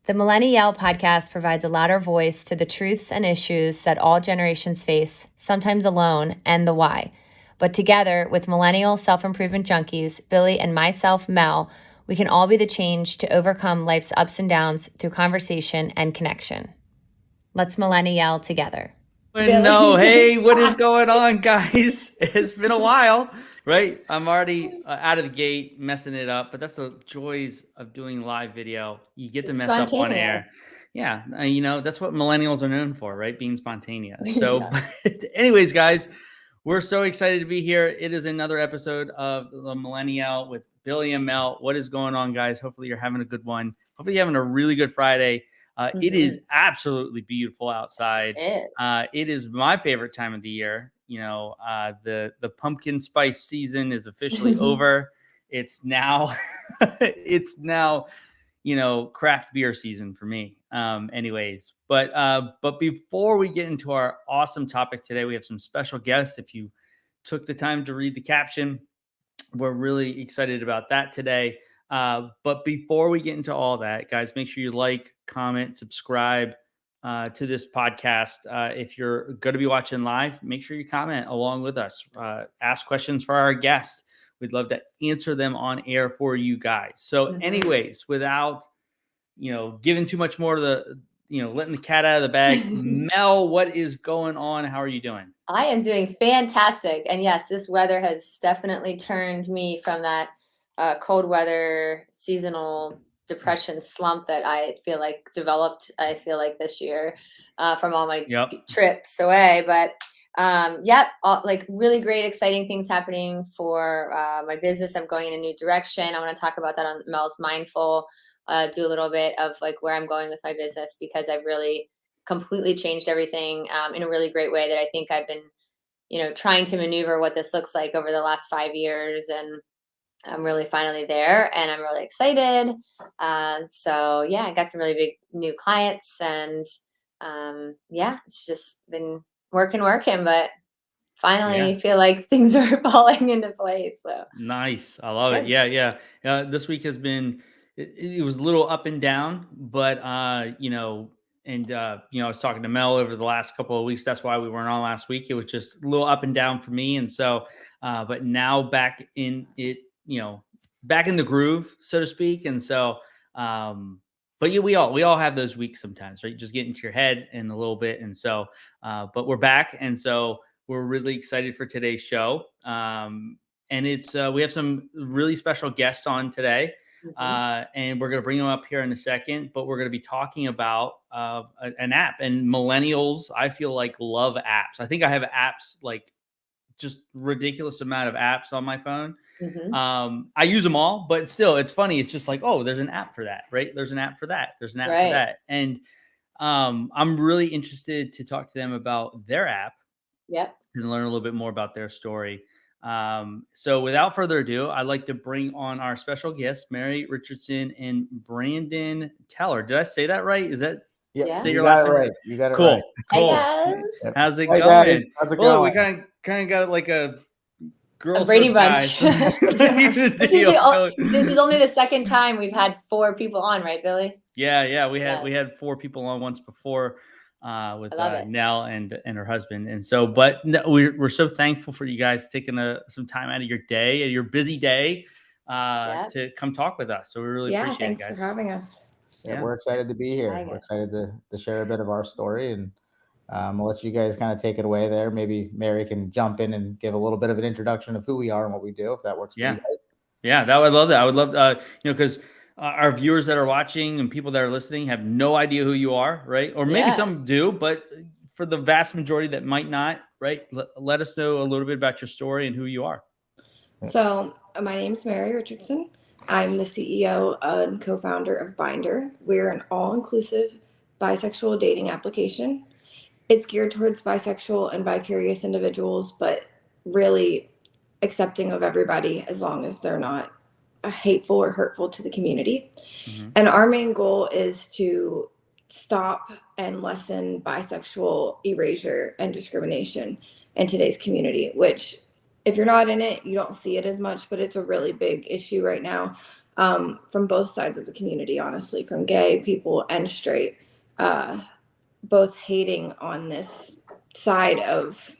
The MillenniYell podcast provides a louder voice to the truths and issues that all generations face, sometimes alone, and the why. But together with millennial self-improvement junkies, Billy and myself, Mel, we can all be the change to overcome life's ups and downs through conversation and connection. Let's MillenniYell together. No, hey, what is going on, guys? It's been a while, right? I'm already out of the gate messing it up, but that's the joys of doing live video. You get to mess up on air. Yeah, that's what millennials are known for, right? Being spontaneous. So, but anyways, guys, we're so excited to be here. It is another episode of the MillenniYell with Billy and Mel. What is going on, guys? Hopefully you're having a good one. Hopefully you're having a really good Friday. It is absolutely beautiful outside. It is my favorite time of the year. The pumpkin spice season is officially over. It's now craft beer season for me. But before we get into our awesome topic today, we have some special guests. If you took the time to read the caption, we're really excited about that today. But before we get into all that, guys, make sure you like, comment, subscribe to this podcast. If you're going to be watching live, make sure you comment along with us. Ask questions for our guests. We'd love to answer them on air for you guys. So anyways, without, giving too much more to the, letting the cat out of the bag, Mel, what is going on? How are you doing? I am doing fantastic. And yes, this weather has definitely turned me from that cold weather seasonal depression slump that I feel like developed, this year from all my trips away. But like really great, exciting things happening for my business. I'm going in a new direction. I want to talk about that on Mel's Mindful, do a little bit of like where I'm going with my business, because I've really completely changed everything in a really great way that I think I've been, trying to maneuver what this looks like over the last 5 years. And I'm really finally there and I'm really excited. So I got some really big new clients and it's just been working, but finally feel like things are falling into place. So nice. I love it. Yeah. This week has been, it was a little up and down, but I was talking to Mel over the last couple of weeks. That's why we weren't on last week. It was just a little up and down for me. And so, but now back in it, back in the groove, so to speak. And so, but we all have those weeks sometimes, right? You just get into your head in a little bit. And so, but we're back. And so we're really excited for today's show. And it's, we have some really special guests on today. And we're going to bring them up here in a second, but we're going to be talking about an app. And millennials, I feel like, love apps. I think I have apps, like just ridiculous amount of apps on my phone. I use them all, but still, it's funny. It's just like, oh, there's an app for that, right? There's an app for that. There's an app for that. And I'm really interested to talk to them about their app. And learn a little bit more about their story. So without further ado, I'd like to bring on our special guests, Mary Richardson and Brandon Teller. Did I say that right? Is that say your last name right? You got it cool. right. Cool. Hey guys. How's it going? Guys. How's it going? We kind of got like a girls' Brady Bunch. This is only the second time we've had 4 people on, right, Billy? Yeah. We had 4 people on once before. With Nell and her husband. And so, but we're so thankful for you guys taking some time out of your day, your busy day, to come talk with us. So we really appreciate it, guys. Thanks for having us. Yeah, we're excited to be here. We're excited to share a bit of our story, and I'll let you guys kind of take it away there. Maybe Mary can jump in and give a little bit of an introduction of who we are and what we do, if that works for you guys. Yeah, I would love that. I would love, because our viewers that are watching and people that are listening have no idea who you are, right? Or maybe some do, but for the vast majority that might not, right? Let us know a little bit about your story and who you are. So my name is Mary Richardson. I'm the CEO and co-founder of Bindr. We're an all-inclusive bisexual dating application. It's geared towards bisexual and bi-curious individuals, but really accepting of everybody as long as they're not hateful or hurtful to the community. And our main goal is to stop and lessen bisexual erasure and discrimination in today's community, which if you're not in it, you don't see it as much, but it's a really big issue right now. from both sides of the community, honestly, from gay people and straight, both hating on this side of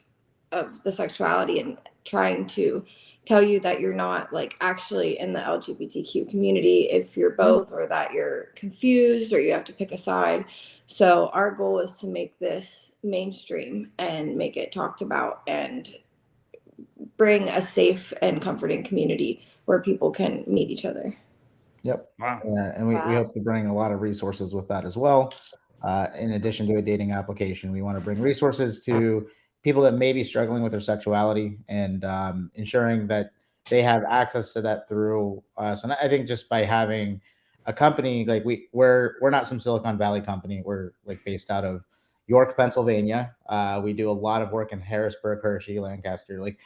the sexuality and trying to tell you that you're not like actually in the LGBTQ community if you're both, or that you're confused or you have to pick a side. So our goal is to make this mainstream and make it talked about and bring a safe and comforting community where people can meet each other. Yep. Wow. And we hope to bring a lot of resources with that as well. In addition to a dating application, we want to bring resources to people that may be struggling with their sexuality, and ensuring that they have access to that through us. And I think just by having a company like we're not some Silicon Valley company. We're like based out of York, Pennsylvania. We do a lot of work in Harrisburg, Hershey, Lancaster. Like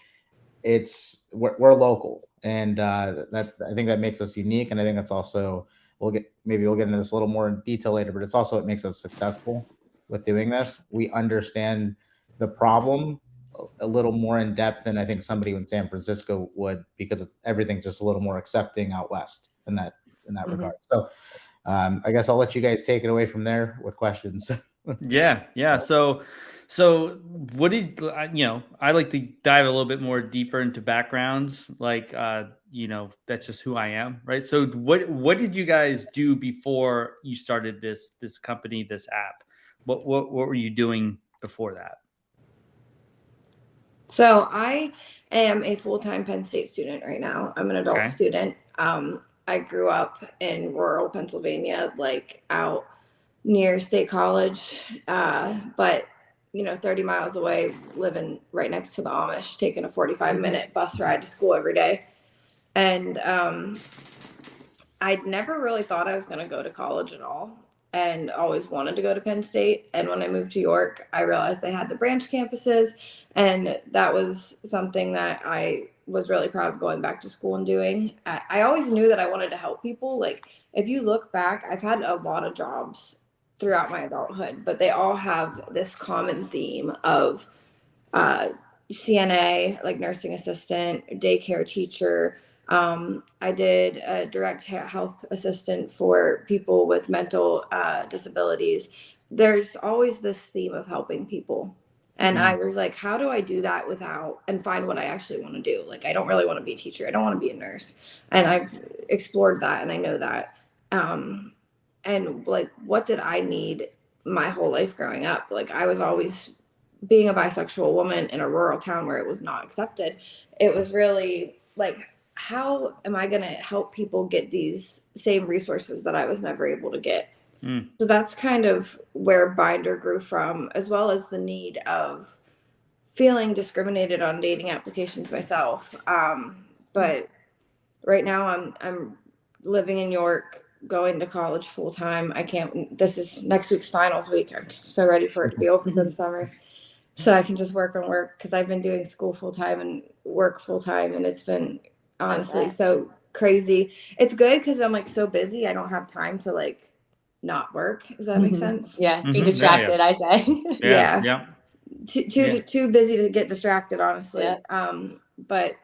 we're local, and that I think that makes us unique. And I think that's also we'll get into this a little more in detail later, but it's also what makes us successful with doing this. We understand the problem a little more in depth than I think somebody in San Francisco would, because everything's just a little more accepting out west in that regard. So I guess I'll let you guys take it away from there with questions. Yeah. So what did I like to dive a little bit more deeper into backgrounds, like that's just who I am, right? So what did you guys do before you started this company, this app? What were you doing before that? So I am a full-time Penn State student right now. I'm an adult student. I grew up in rural Pennsylvania, like out near State College, but 30 miles away, living right next to the Amish, taking a 45-minute bus ride to school every day. And I'd never really thought I was going to go to college at all, and always wanted to go to Penn State. And when I moved to York, I realized they had the branch campuses, and that was something that I was really proud of going back to school and doing. I always knew that I wanted to help people. Like, if you look back, I've had a lot of jobs throughout my adulthood, but they all have this common theme of CNA, like nursing assistant, daycare teacher. I did a direct health assistant for people with mental disabilities. There's always this theme of helping people. And I was like, how do I do that and find what I actually want to do? Like, I don't really want to be a teacher. I don't want to be a nurse. And I've explored that, and I know that. And like, what did I need my whole life growing up? Like, I was always, being a bisexual woman in a rural town where it was not accepted, it was really like, how am I going to help people get these same resources that I was never able to get? So that's kind of where Bindr grew from, as well as the need of feeling discriminated on dating applications myself. But right now I'm living in York, going to college full time. This is next week's finals week. I'm so ready for it to be over for the summer, so I can just work because I've been doing school full time and work full time, and it's been honestly so crazy. It's good because I'm like so busy, I don't have time to like not work. Does that make sense? Yeah, be distracted. I say. Yeah. Too busy to get distracted, honestly. But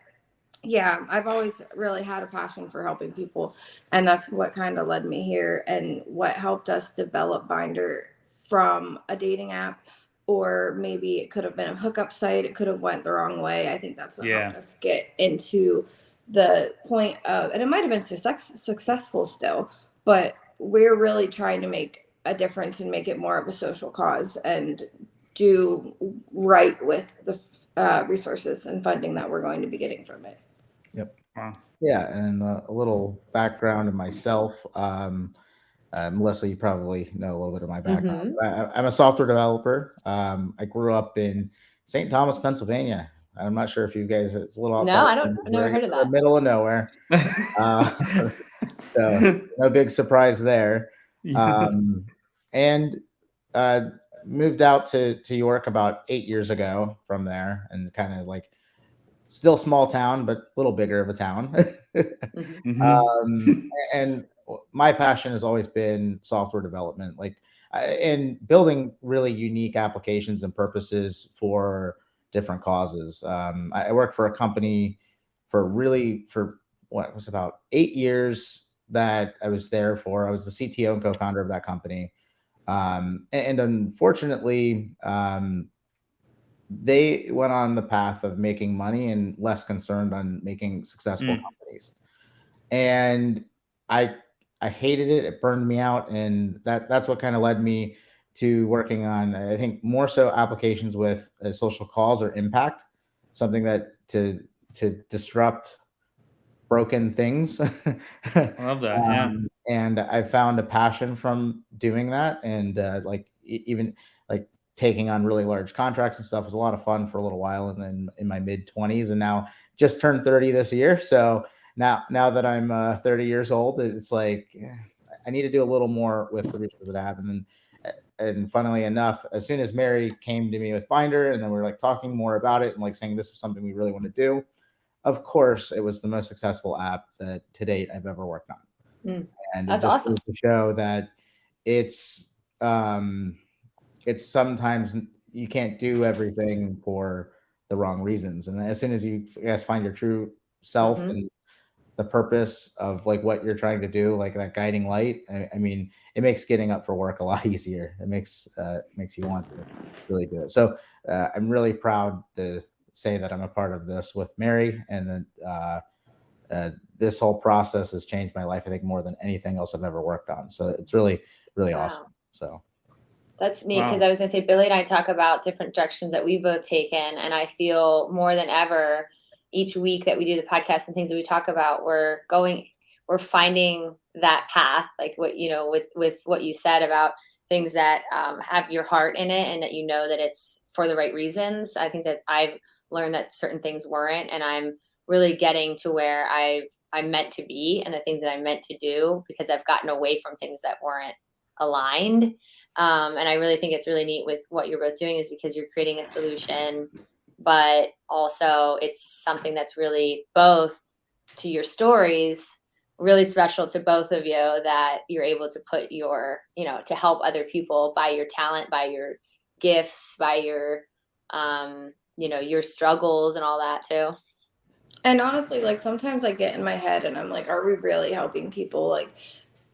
yeah, I've always really had a passion for helping people, and that's what kind of led me here, and what helped us develop Bindr from a dating app, or maybe it could have been a hookup site. It could have went the wrong way. I think that's what helped us get into the point of, and it might have been successful still, but we're really trying to make a difference and make it more of a social cause, and do right with the resources and funding that we're going to be getting from it. Yep. Wow. Yeah, and a little background of myself. Melissa, you probably know a little bit of my background. I'm a software developer. I grew up in St. Thomas, Pennsylvania. I'm not sure if you guys, it's a little outside. No, I've never heard of that. In the middle of nowhere. So no big surprise there. And moved out to York about 8 years ago from there, and kind of like still small town, but a little bigger of a town. And my passion has always been software development, like and building really unique applications and purposes for different causes. I worked for a company for what was about 8 years that I was there for. I was the CTO and co-founder of that company. And unfortunately, they went on the path of making money and less concerned on making successful companies. And I hated it. It burned me out. And that's what kind of led me to working on, I think, more so applications with a social cause or impact, something that to disrupt broken things. I love that. And I found a passion from doing that. And even like taking on really large contracts and stuff was a lot of fun for a little while. And then in my mid-20s, and now just turned 30 this year. So now that I'm 30 years old, it's like I need to do a little more with the resources that I have. And funnily enough, as soon as Mary came to me with Bindr, and then we were like talking more about it and like saying this is something we really want to do, of course, it was the most successful app that to date I've ever worked on. And that's it just awesome. goes to show that it's sometimes you can't do everything for the wrong reasons. And as soon as you find your true self and the purpose of like what you're trying to do, like that guiding light, I mean, it makes getting up for work a lot easier. It makes you want to really do it. So I'm really proud to say that I'm a part of this with Mary, and then this whole process has changed my life, I think, more than anything else I've ever worked on. So it's really, really awesome. So that's neat, because I was going to say, Billy and I talk about different directions that we've both taken, and I feel more than ever each week that we do the podcast and things that we talk about, we're finding that path, like what, with what you said about things that have your heart in it and that that it's for the right reasons. I think that I've learned that certain things weren't, and I'm really getting to where I'm meant to be and the things that I'm meant to do, because I've gotten away from things that weren't aligned. And I really think it's really neat with what you're both doing, is because you're creating a solution, but also it's something that's really, both to your stories, really special to both of you, that you're able to put your, to help other people by your talent, by your gifts, by your, your struggles and all that too. And honestly, like sometimes I get in my head and I'm like, are we really helping people? Like,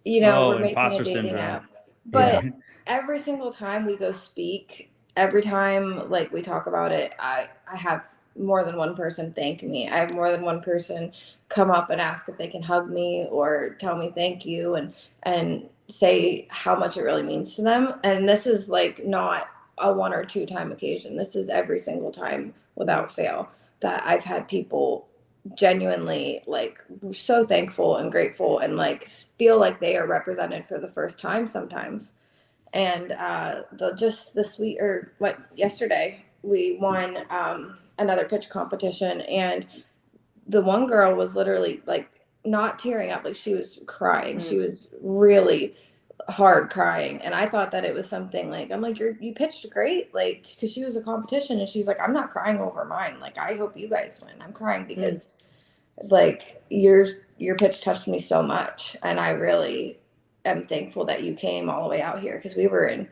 we're making a dating app. But every single time we go speak, every time like we talk about it, I have more than one person thank me. I have more than one person come up and ask if they can hug me or tell me thank you and say how much it really means to them. And this is like not a 1 or 2 time occasion. This is every single time without fail that I've had people genuinely like so thankful and grateful and like feel like they are represented for the first time sometimes. And like yesterday we won another pitch competition, and the one girl was literally like not tearing up, like she was crying. She was really hard crying, and I thought that it was something like, I'm like, you pitched great, like, because she was a competition, and she's like, I'm not crying over mine, like I hope you guys win. I'm crying because like your pitch touched me so much, and I really am thankful that you came all the way out here, because we were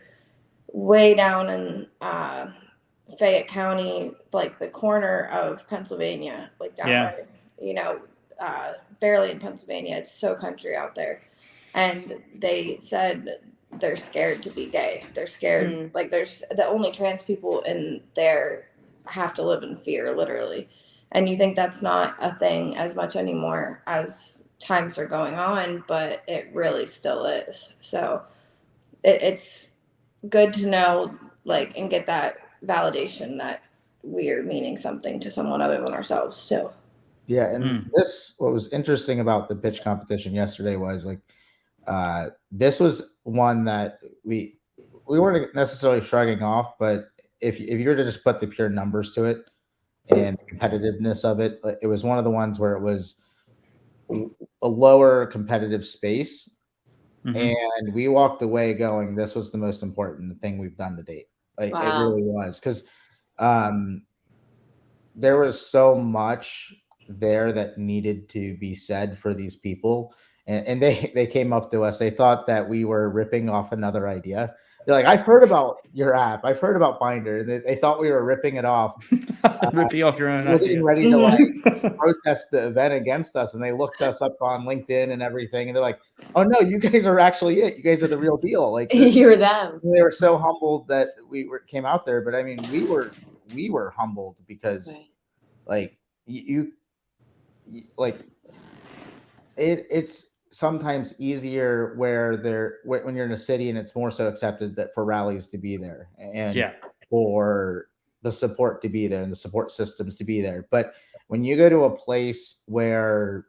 way down in Fayette County, like the corner of Pennsylvania, like down barely in Pennsylvania. It's so country out there. And they said they're scared to be gay. They're scared. Like there's the only trans people in there have to live in fear, literally. And you think that's not a thing as much anymore as times are going on, but it really still is. So it's good to know, like, and get that validation that we're meaning something to someone other than ourselves too. Yeah. And what was interesting about the pitch competition yesterday was like, this was one that we weren't necessarily shrugging off, but if you were to just put the pure numbers to it and the competitiveness of it, it was one of the ones where it was a lower competitive space. And we walked away going, this was the most important thing we've done to date. Like it really was, because there was so much there that needed to be said for these people. and they came up to us. They thought that we were ripping off another idea. They're like, I've heard about your app. I've heard about Bindr. And they thought we were ripping it off. Ripping off your own We're idea. getting ready to like protest the event against us. And they looked us up on LinkedIn and everything. And they're like, oh no, you guys are actually it. You guys are the real deal. Like You're them. they were so humbled that came out there. But I mean, we were humbled because Right. like you like it's sometimes easier when you're in a city and it's more so accepted that for rallies to be there and for the support to be there and the support systems to be there. But when you go to a place where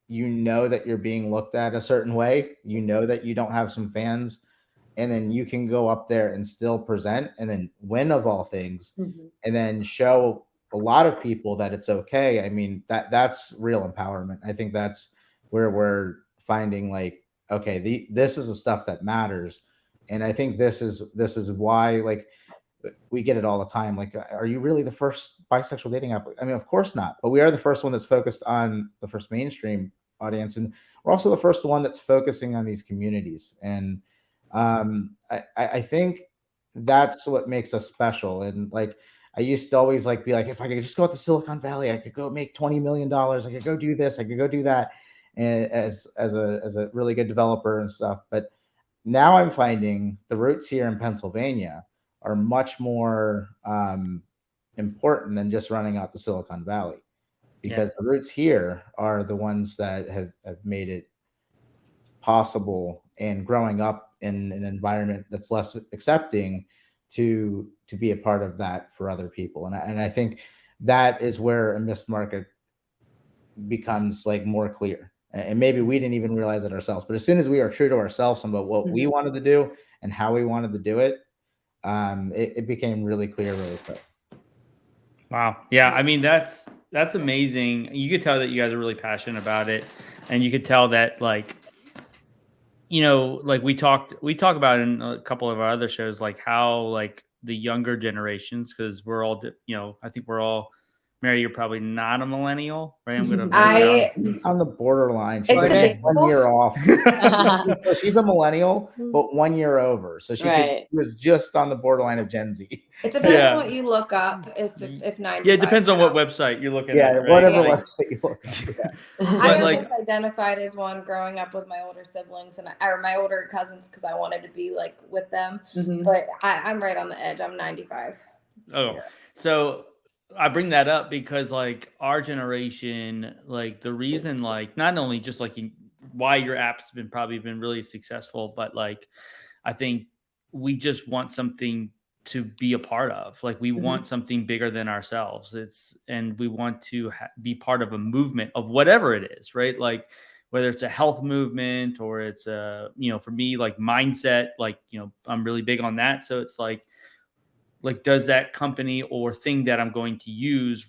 you know that you're being looked at a certain way, you know that you don't have some fans, and then you can go up there and still present and then win of all things, and then show a lot of people that it's okay. I mean, that's real empowerment. I think that's where we're finding like, okay, this is the stuff that matters. And I think this is why, like, we get it all the time. Like, are you really the first bisexual dating app? I mean, of course not, but we are the first one that's focused on the first mainstream audience. And we're also the first one that's focusing on these communities. And I think that's what makes us special. And like, I used to always like be like, if I could just go out to Silicon Valley, I could go make $20 million. I could go do this. I could go do that. And as a really good developer and stuff. But now I'm finding the roots here in Pennsylvania are much more important than just running out to Silicon Valley, because the roots here are the ones that have made it possible, and growing up in an environment that's less accepting to be a part of that for other people. And I think that is where a missed market becomes like more clear. And maybe we didn't even realize it ourselves, but as soon as we are true to ourselves about what we wanted to do and how we wanted to do it, it became really clear really quick. Wow. Yeah. I mean, that's amazing. You could tell that you guys are really passionate about it, and you could tell that, like, you know, like we talk about in a couple of our other shows, like how like the younger generations, because we're all, you know, I think we're all, Mary, you're probably not a millennial, right? I'm gonna. She's on the borderline. She's It's like 1 year off. So she's a millennial, but 1 year over. So she was just on the borderline of Gen Z. It depends on what you look up. If 95. Yeah, it depends on what website you're looking at. Right? Whatever website you look up. I was identified as one growing up with my older siblings or my older cousins because I wanted to be like with them. But I'm right on the edge. I'm 95. Oh, so I bring that up because like our generation, like the reason, like not only just like why your app's probably been really successful, but like I think we just want something to be a part of. Like we want something bigger than ourselves. And we want to be part of a movement of whatever it is, right? Like whether it's a health movement or it's a, you know, for me, like mindset, like, you know, I'm really big on that. So it's like does that company or thing that I'm going to use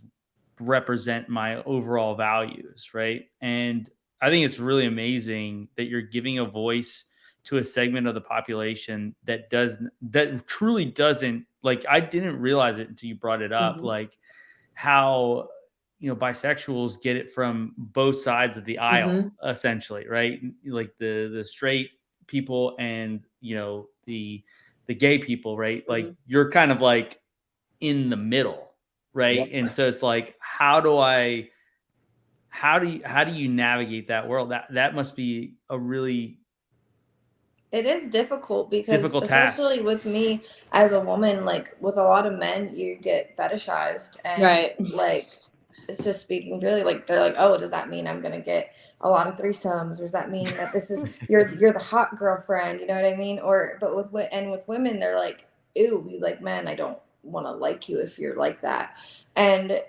represent my overall values, right? And I think it's really amazing that you're giving a voice to a segment of the population that truly doesn't, like, I didn't realize it until you brought it up, like how, you know, bisexuals get it from both sides of the aisle, essentially, right? Like the straight people and, you know, the gay people, right? Like you're kind of like in the middle, right? And so it's like, how do you navigate that world? That must be a really difficult because difficult especially task. With me as a woman, like with a lot of men, you get fetishized, and like it's just speaking really, like they're like, oh, does that mean I'm gonna get a lot of threesomes, or does that mean that this is you're the hot girlfriend, you know what I mean? But with women, they're like, ew, you like men, I don't want to like you if you're like that. And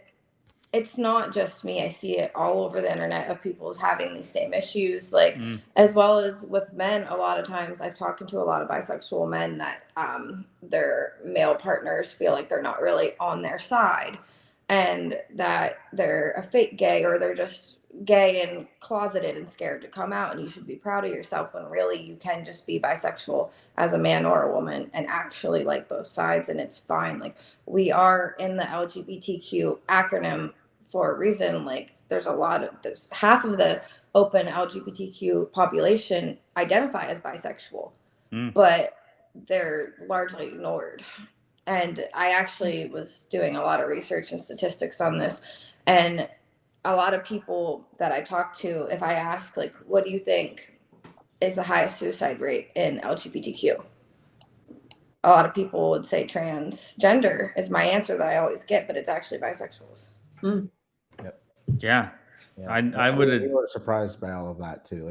it's not just me. I see it all over the internet of people having these same issues, like as well as with men. A lot of times I've talked to a lot of bisexual men that their male partners feel like they're not really on their side, and that they're a fake gay, or they're just gay and closeted and scared to come out, and you should be proud of yourself, when really you can just be bisexual as a man or a woman and actually like both sides, and it's fine. Like we are in the LGBTQ acronym for a reason. Like there's half of the open LGBTQ population identify as bisexual, but they're largely ignored. And I actually was doing a lot of research and statistics on this, and a lot of people that I talk to, if I ask, like, what do you think is the highest suicide rate in LGBTQ? A lot of people would say transgender is my answer that I always get, but it's actually bisexuals. Yep. Yeah. I would be surprised by all of that too.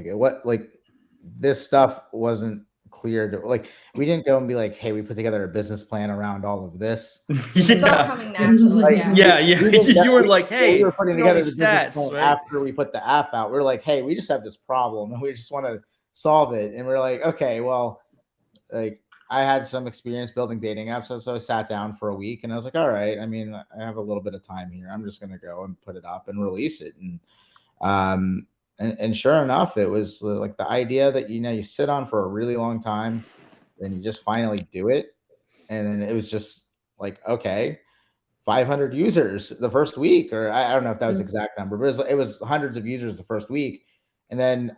Like this stuff wasn't clear to, like, we didn't go and be like, hey, we put together a business plan around all of this. It's all coming naturally. Like, yeah. You were like, hey, we were putting together the stats, business plan right? after we put the app out. We're like, hey, we just have this problem and we just want to solve it. And we're like, okay, well, like, I had some experience building dating apps, so I sat down for a week and I was like, all right, I mean, I have a little bit of time here. I'm just going to go and put it up and release it. And sure enough, it was like the idea that, you sit on for a really long time, then you just finally do it. And then it was just like, okay, 500 users the first week, or I don't know if that was the exact number, but it was hundreds of users the first week. And then,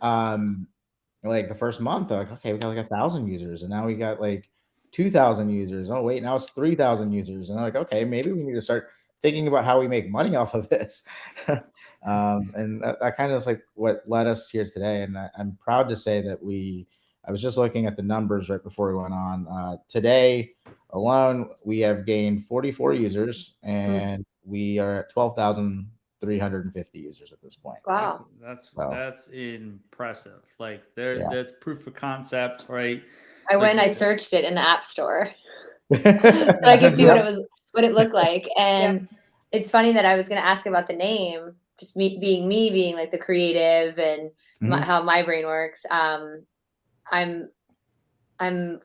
like the first month, they're like, okay, we got like 1,000 users, and now we got like 2,000 users. Oh wait, now it's 3,000 users, and they're like, okay, maybe we need to start thinking about how we make money off of this. And that kind of is like what led us here today. And I'm proud to say that I was just looking at the numbers right before we went on. Today alone, we have gained 44 users, and we are at 12,350 users at this point. Wow. That's impressive. Like that's proof of concept, right? I went, I searched it in the App Store so I could see what it looked like. And it's funny that I was going to ask about the name, just me being like the creative and how my brain works. I'm going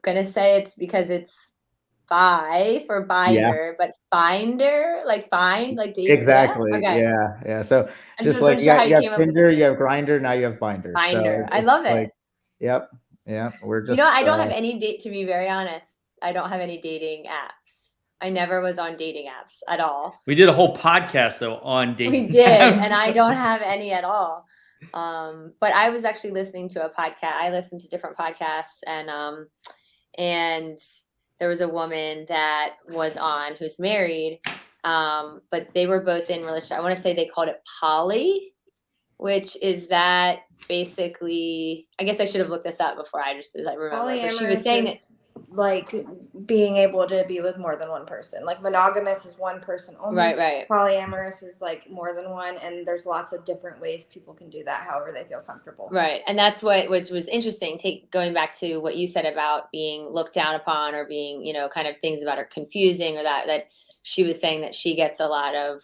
to say it's because it's for Bindr, but Finder, like find, like date. Exactly. Okay. Yeah. So just like you have Tinder, you have Grindr, now you have Bindr. Bindr. I love it. Like, yep. Yeah. We're just. I don't have any date. To be very honest, I don't have any dating apps. I never was on dating apps at all. We did a whole podcast though on dating. We did, apps. and I don't have any at all. But I was actually listening to a podcast. I listened to different podcasts, and there was a woman that was on who's married, but they were both in relationship. I want to say they called it poly, which is that basically, I guess I should have looked this up before I remember. But she was saying that, like, being able to be with more than one person. Like monogamous is one person only. Right. Polyamorous is like more than one, and there's lots of different ways people can do that however they feel comfortable. Right. And that's what was interesting. Going back to what you said about being looked down upon or being, kind of things about her confusing, or that she was saying that she gets a lot of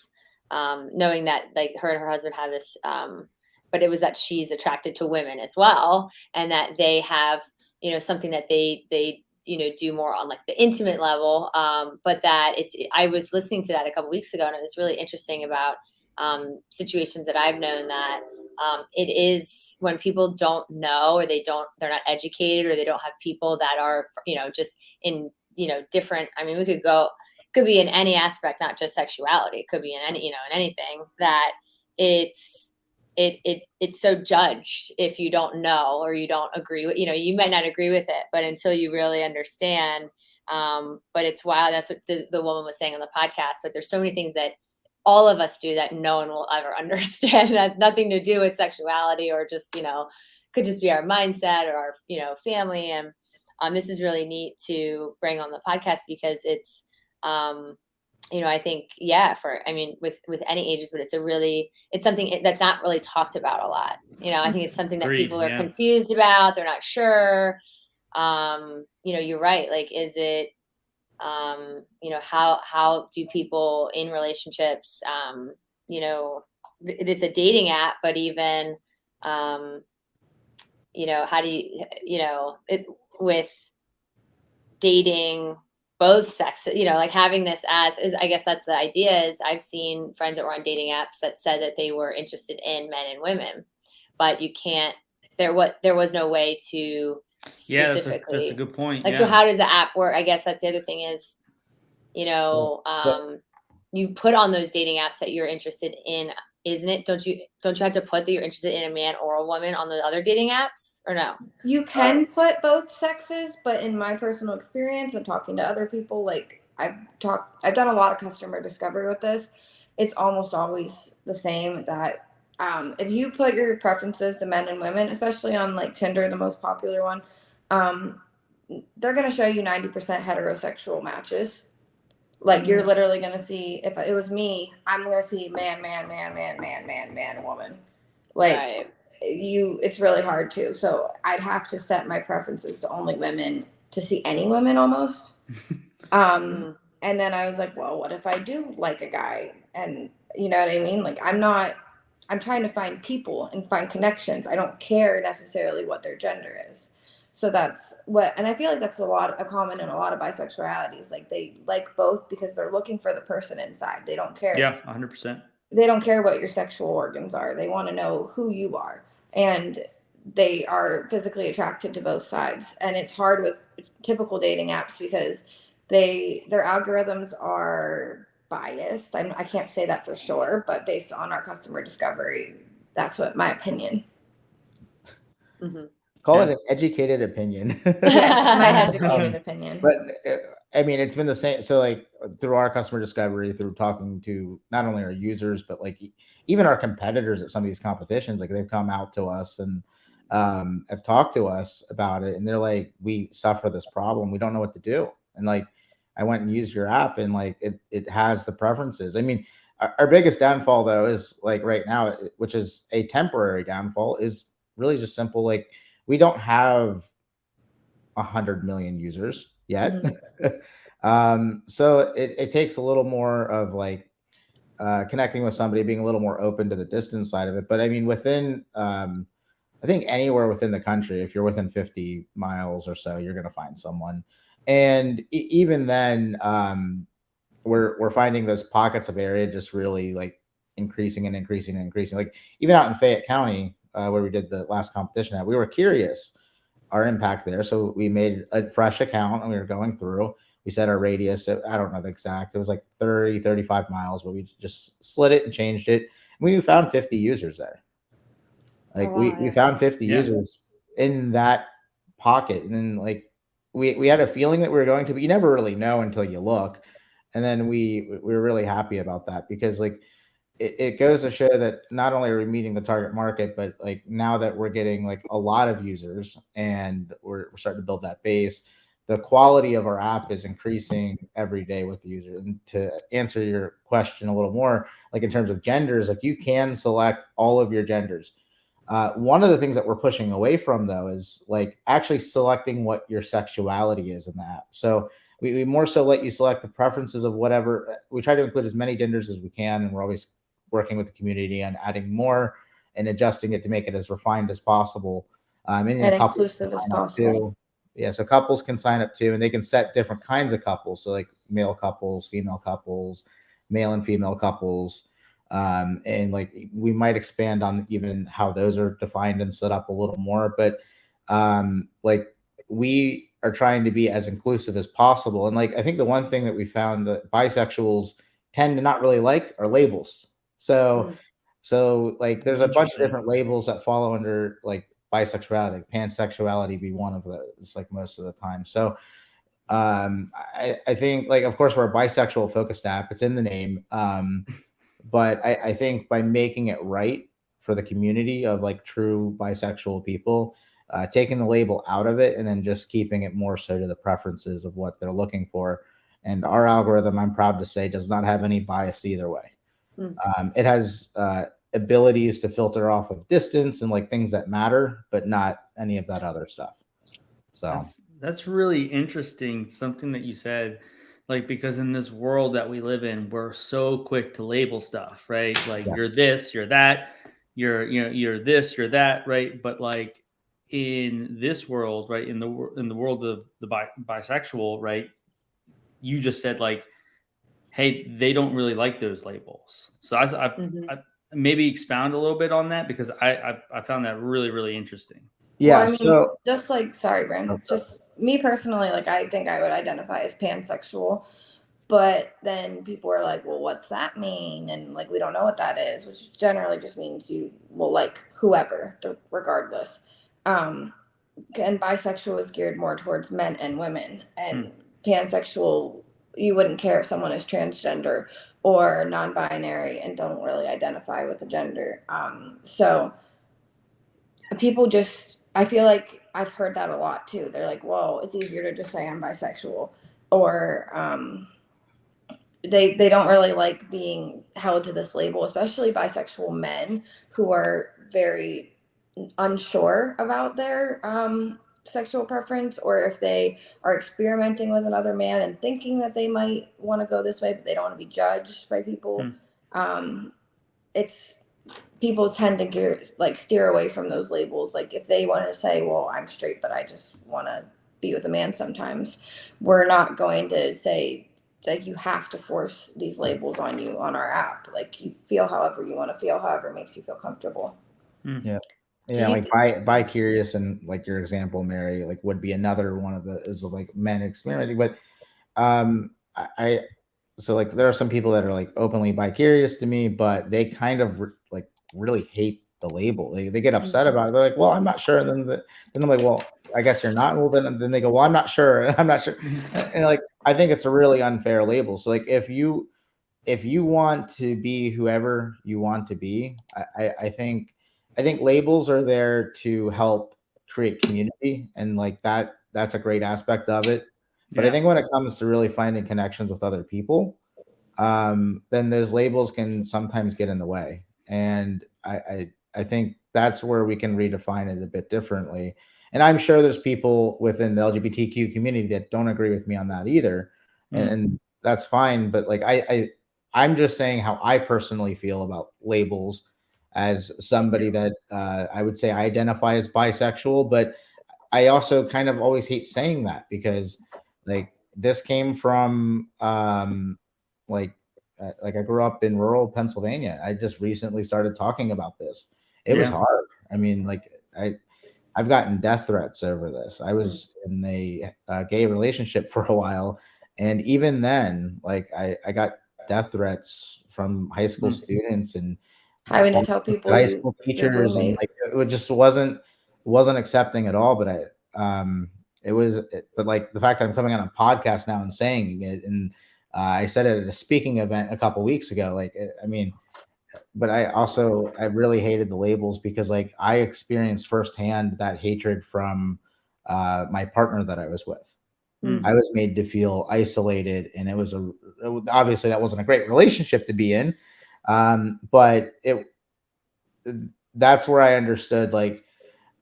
knowing that like her and her husband have this but it was that she's attracted to women as well, and that they have, something that they do more on like the intimate level. But that I was listening to that a couple weeks ago, and it was really interesting about situations that I've known that it is when people don't know, or they're not educated, or they don't have people that are, just in, different, I mean, could be in any aspect, not just sexuality. It could be in any, in anything, that it's so judged if you don't know, or you don't agree with, you might not agree with it, but until you really understand, but it's wild. That's what the woman was saying on the podcast. But there's so many things that all of us do that no one will ever understand. It has nothing to do with sexuality, or just, could just be our mindset or our, family. And this is really neat to bring on the podcast, because it's, I think, with any ages, but it's something that's not really talked about a lot. I think it's something that people are confused about. They're not sure. You're right. Like, is it, how do people in relationships, it's a dating app, but even, how do you, with dating both sexes, like having this is, I guess that's the idea. Is I've seen friends that were on dating apps that said that they were interested in men and women, but you can't, there was no way to specifically. That's a good point. Like, so how does the app work? I guess that's the other thing is, you put on those dating apps that you're interested in, isn't it? Don't you have to put that you're interested in a man or a woman on the other dating apps, or no? You can put both sexes, but in my personal experience and talking to other people, like I've done a lot of customer discovery with this. It's almost always the same that if you put your preferences to men and women, especially on like Tinder, the most popular one, they're going to show you 90% heterosexual matches. Like you're literally going to see, if it was me, I'm going to see man, woman. Like Right. it's really hard to. So I'd have to set my preferences to only women to see any women almost. And then I was like, well, what if I do like a guy? And you know what I mean? Like I'm trying to find people and find connections. I don't care necessarily what their gender is. So that's what, and I feel like that's a common in a lot of bisexualities. Like they like both because they're looking for the person inside. They don't care. Yeah, 100%. They don't care what your sexual organs are. They want to know who you are. And they are physically attracted to both sides. And it's hard with typical dating apps because their algorithms are biased. I can't say that for sure, but based on our customer discovery, that's what my opinion. Call it an educated opinion. Yes, my educated opinion. But I mean, it's been the same. So like through our customer discovery, through talking to not only our users, but like even our competitors at some of these competitions, like they've come out to us and have talked to us about it. And they're like, we suffer this problem. We don't know what to do. And like, I went and used your app and like, it has the preferences. I mean, our biggest downfall though, is like right now, which is a temporary downfall, is really just simple. Like, we don't have 100 million users yet. So it takes a little more of like connecting with somebody, being a little more open to the distance side of it. But I mean, within, I think anywhere within the country, if you're within 50 miles or so, you're going to find someone. And even then, we're finding those pockets of area just really like increasing and increasing and increasing. Like even out in Fayette County, where we did the last competition at, we were curious our impact there. So we made a fresh account and we were going through. We set our radius. I don't know the exact. It was like 30, 35 miles, but we just slid it and changed it. We found 50 users there. Like we found 50 users in that pocket. And then like we had a feeling that we were going to, but you never really know until you look. And then we were really happy about that because like it goes to show that not only are we meeting the target market, but like now that we're getting like a lot of users and we're starting to build that base, the quality of our app is increasing every day with the user. And to answer your question a little more, like in terms of genders, like you can select all of your genders. One of the things that we're pushing away from though is like actually selecting what your sexuality is in the app. So we more so let you select the preferences of whatever. We try to include as many genders as we can, and we're always working with the community and adding more and adjusting it to make it as refined as possible. And inclusive as possible. Yeah, so couples can sign up too, and they can set different kinds of couples. So like male couples, female couples, male and female couples. And like we might expand on even how those are defined and set up a little more. But like we are trying to be as inclusive as possible. And like I think the one thing that we found that bisexuals tend to not really like are labels. So like there's a bunch of different labels that fall under like bisexuality, pansexuality be one of those, like most of the time. So I think like of course we're a bisexual focused app. It's in the name. But I think by making it right for the community of like true bisexual people, taking the label out of it and then just keeping it more so to the preferences of what they're looking for. And our algorithm, I'm proud to say, does not have any bias either way. It has abilities to filter off of distance and like things that matter, but not any of that other stuff. So that's really interesting. Something that you said, like, because in this world that we live in, we're so quick to label stuff, right? Like you're this, you're that, you're this, you're that, right? But like in this world, right, in the world of the bisexual, right, you just said like, hey, they don't really like those labels. So I maybe expound a little bit on that because I found that really, really interesting. Yeah. Well, I mean, so just like, sorry, Brandon, just me personally, like I think I would identify as pansexual. But then people are like, well, what's that mean? And like, we don't know what that is, which generally just means you will like whoever, regardless. And bisexual is geared more towards men and women, and pansexual, you wouldn't care if someone is transgender or non-binary and don't really identify with the gender. So people just, I feel like I've heard that a lot too. They're like, well, it's easier to just say I'm bisexual, or they don't really like being held to this label, especially bisexual men who are very unsure about their sexual preference, or if they are experimenting with another man and thinking that they might want to go this way, but they don't want to be judged by people. It's people tend to steer away from those labels. Like if they want to say, well, I'm straight, but I just want to be with a man sometimes, we're not going to say like you have to force these labels on you on our app. Like you feel however you want to feel, however makes you feel comfortable. Yeah. Yeah, like bi curious, and like your example, Mary, like would be another one of the is like men experimenting. But I so like there are some people that are like openly bi curious to me, but they kind of like really hate the label. They get upset about it. They're like, well, I'm not sure. And then I'm like, well, I guess you're not. Well, then they go, well, I'm not sure. I'm not sure. And like I think it's a really unfair label. So like if you want to be whoever you want to be, I think labels are there to help create community, and like that's a great aspect of it. But I think when it comes to really finding connections with other people, then those labels can sometimes get in the way. And I think that's where we can redefine it a bit differently. And I'm sure there's people within the LGBTQ community that don't agree with me on that either. And that's fine. But like I'm just saying how I personally feel about labels as somebody that I would say I identify as bisexual, but I also kind of always hate saying that because like this came from like I grew up in rural Pennsylvania. I just recently started talking about this. It was hard. I mean, like I've gotten death threats over this. I was in a gay relationship for a while, and even then, like I got death threats from high school students and having to tell people high school teachers, and like it just wasn't accepting at all. But but like the fact that I'm coming on a podcast now and saying it, and I said it at a speaking event a couple weeks ago. Like, I mean, but I really hated the labels because like I experienced firsthand that hatred from my partner that I was with. I was made to feel isolated, and obviously that wasn't a great relationship to be in. But that's where I understood, like,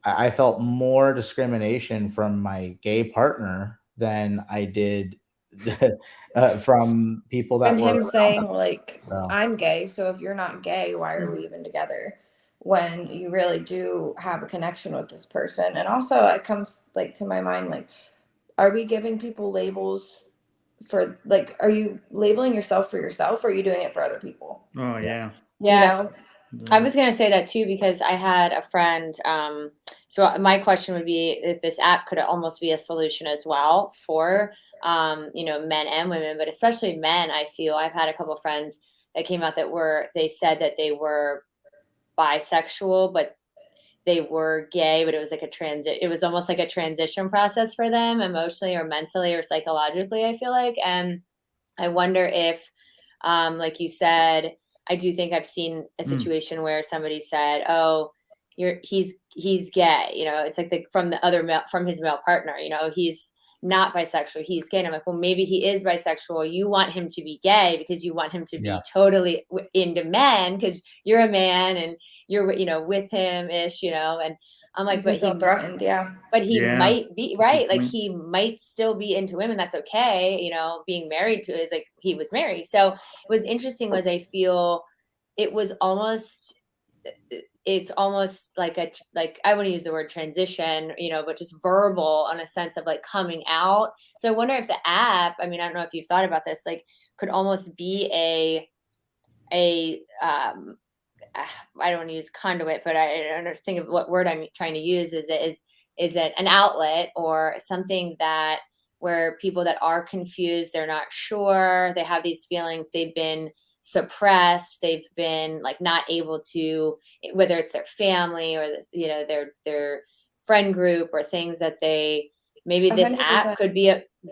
I felt more discrimination from my gay partner than I did from people that and were him saying us. like, I'm gay, so if you're not gay, why are we even together? When you really do have a connection with this person. And also it comes like to my mind, like, are we giving people labels for like, are you labeling yourself for yourself, or are you doing it for other people? Oh yeah. Yeah. You know? I was going to say that too, because I had a friend. So my question would be if this app could almost be a solution as well for, men and women, but especially men. I feel I've had a couple of friends that came out they said that they were bisexual, but they were gay, but it was like it was almost like a transition process for them emotionally or mentally or psychologically, I feel like. And I wonder if, like you said, I do think I've seen a situation where somebody said, "Oh, he's gay." It's like from his male partner. He's not bisexual. He's gay. And I'm like, well, maybe he is bisexual. You want him to be gay because you want him to be totally into men because you're a man and you're with him ish. And I'm like, but he threatened, but he might be right. Like he might still be into women. That's okay. Being married to is like he was married. So it was interesting was I feel it was it's almost like I wouldn't use the word transition, but just verbal on a sense of like coming out. So I wonder if the app, I mean, I don't know if you've thought about this, like could almost be I don't want to use conduit, but I don't think of what word I'm trying to use. Is it an outlet or something that where people that are confused, they're not sure, they have these feelings, they've been suppressed, they've been like not able to, whether it's their family or their friend group or things that they, maybe this app 100%. could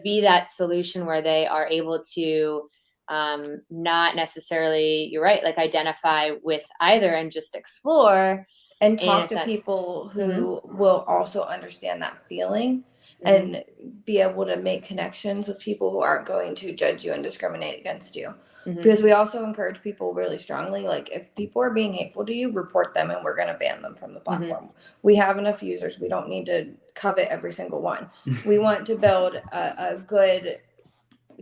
be that solution where they are able to not necessarily, you're right, like identify with either and just explore And in a talk to sense. people who will also understand that feeling and be able to make connections with people who aren't going to judge you and discriminate against you. Because we also encourage people really strongly, like if people are being hateful to you, report them and we're going to ban them from the platform. We have enough users. We don't need to covet every single one. We want to build a good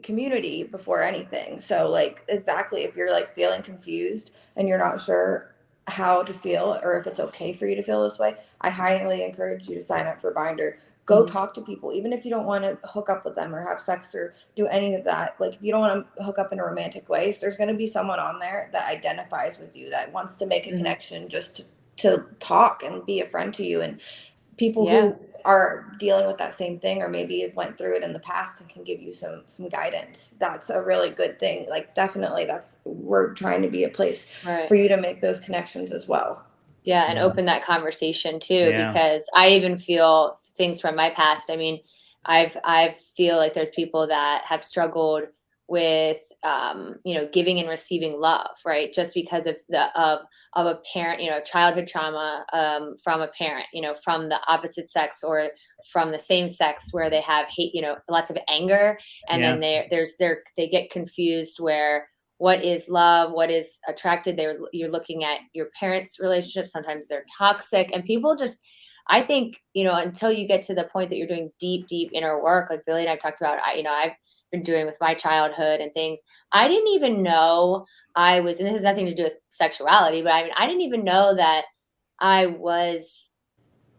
community before anything. So like exactly, if you're like feeling confused and you're not sure how to feel or if it's okay for you to feel this way, I highly encourage you to sign up for Bindr. Go talk to people, even if you don't want to hook up with them or have sex or do any of that. Like if you don't want to hook up in a romantic ways, there's going to be someone on there that identifies with you, that wants to make a connection just to talk and be a friend to you. And people who are dealing with that same thing or maybe have went through it in the past and can give you some guidance. That's a really good thing. Like definitely we're trying to be a place for you to make those connections as well. Yeah, and open that conversation too, because I even feel things from my past. I mean, I feel like there's people that have struggled with giving and receiving love, right? Just because of a parent, childhood trauma from a parent, from the opposite sex or from the same sex, where they have hate, lots of anger, and then they get confused where what is love, what is attracted. You're looking at your parents' relationships. Sometimes they're toxic, and people just, I think, until you get to the point that you're doing deep inner work, like Billy and I talked about, I've been doing with my childhood and things. I didn't even know I was, and this has nothing to do with sexuality, but I didn't even know that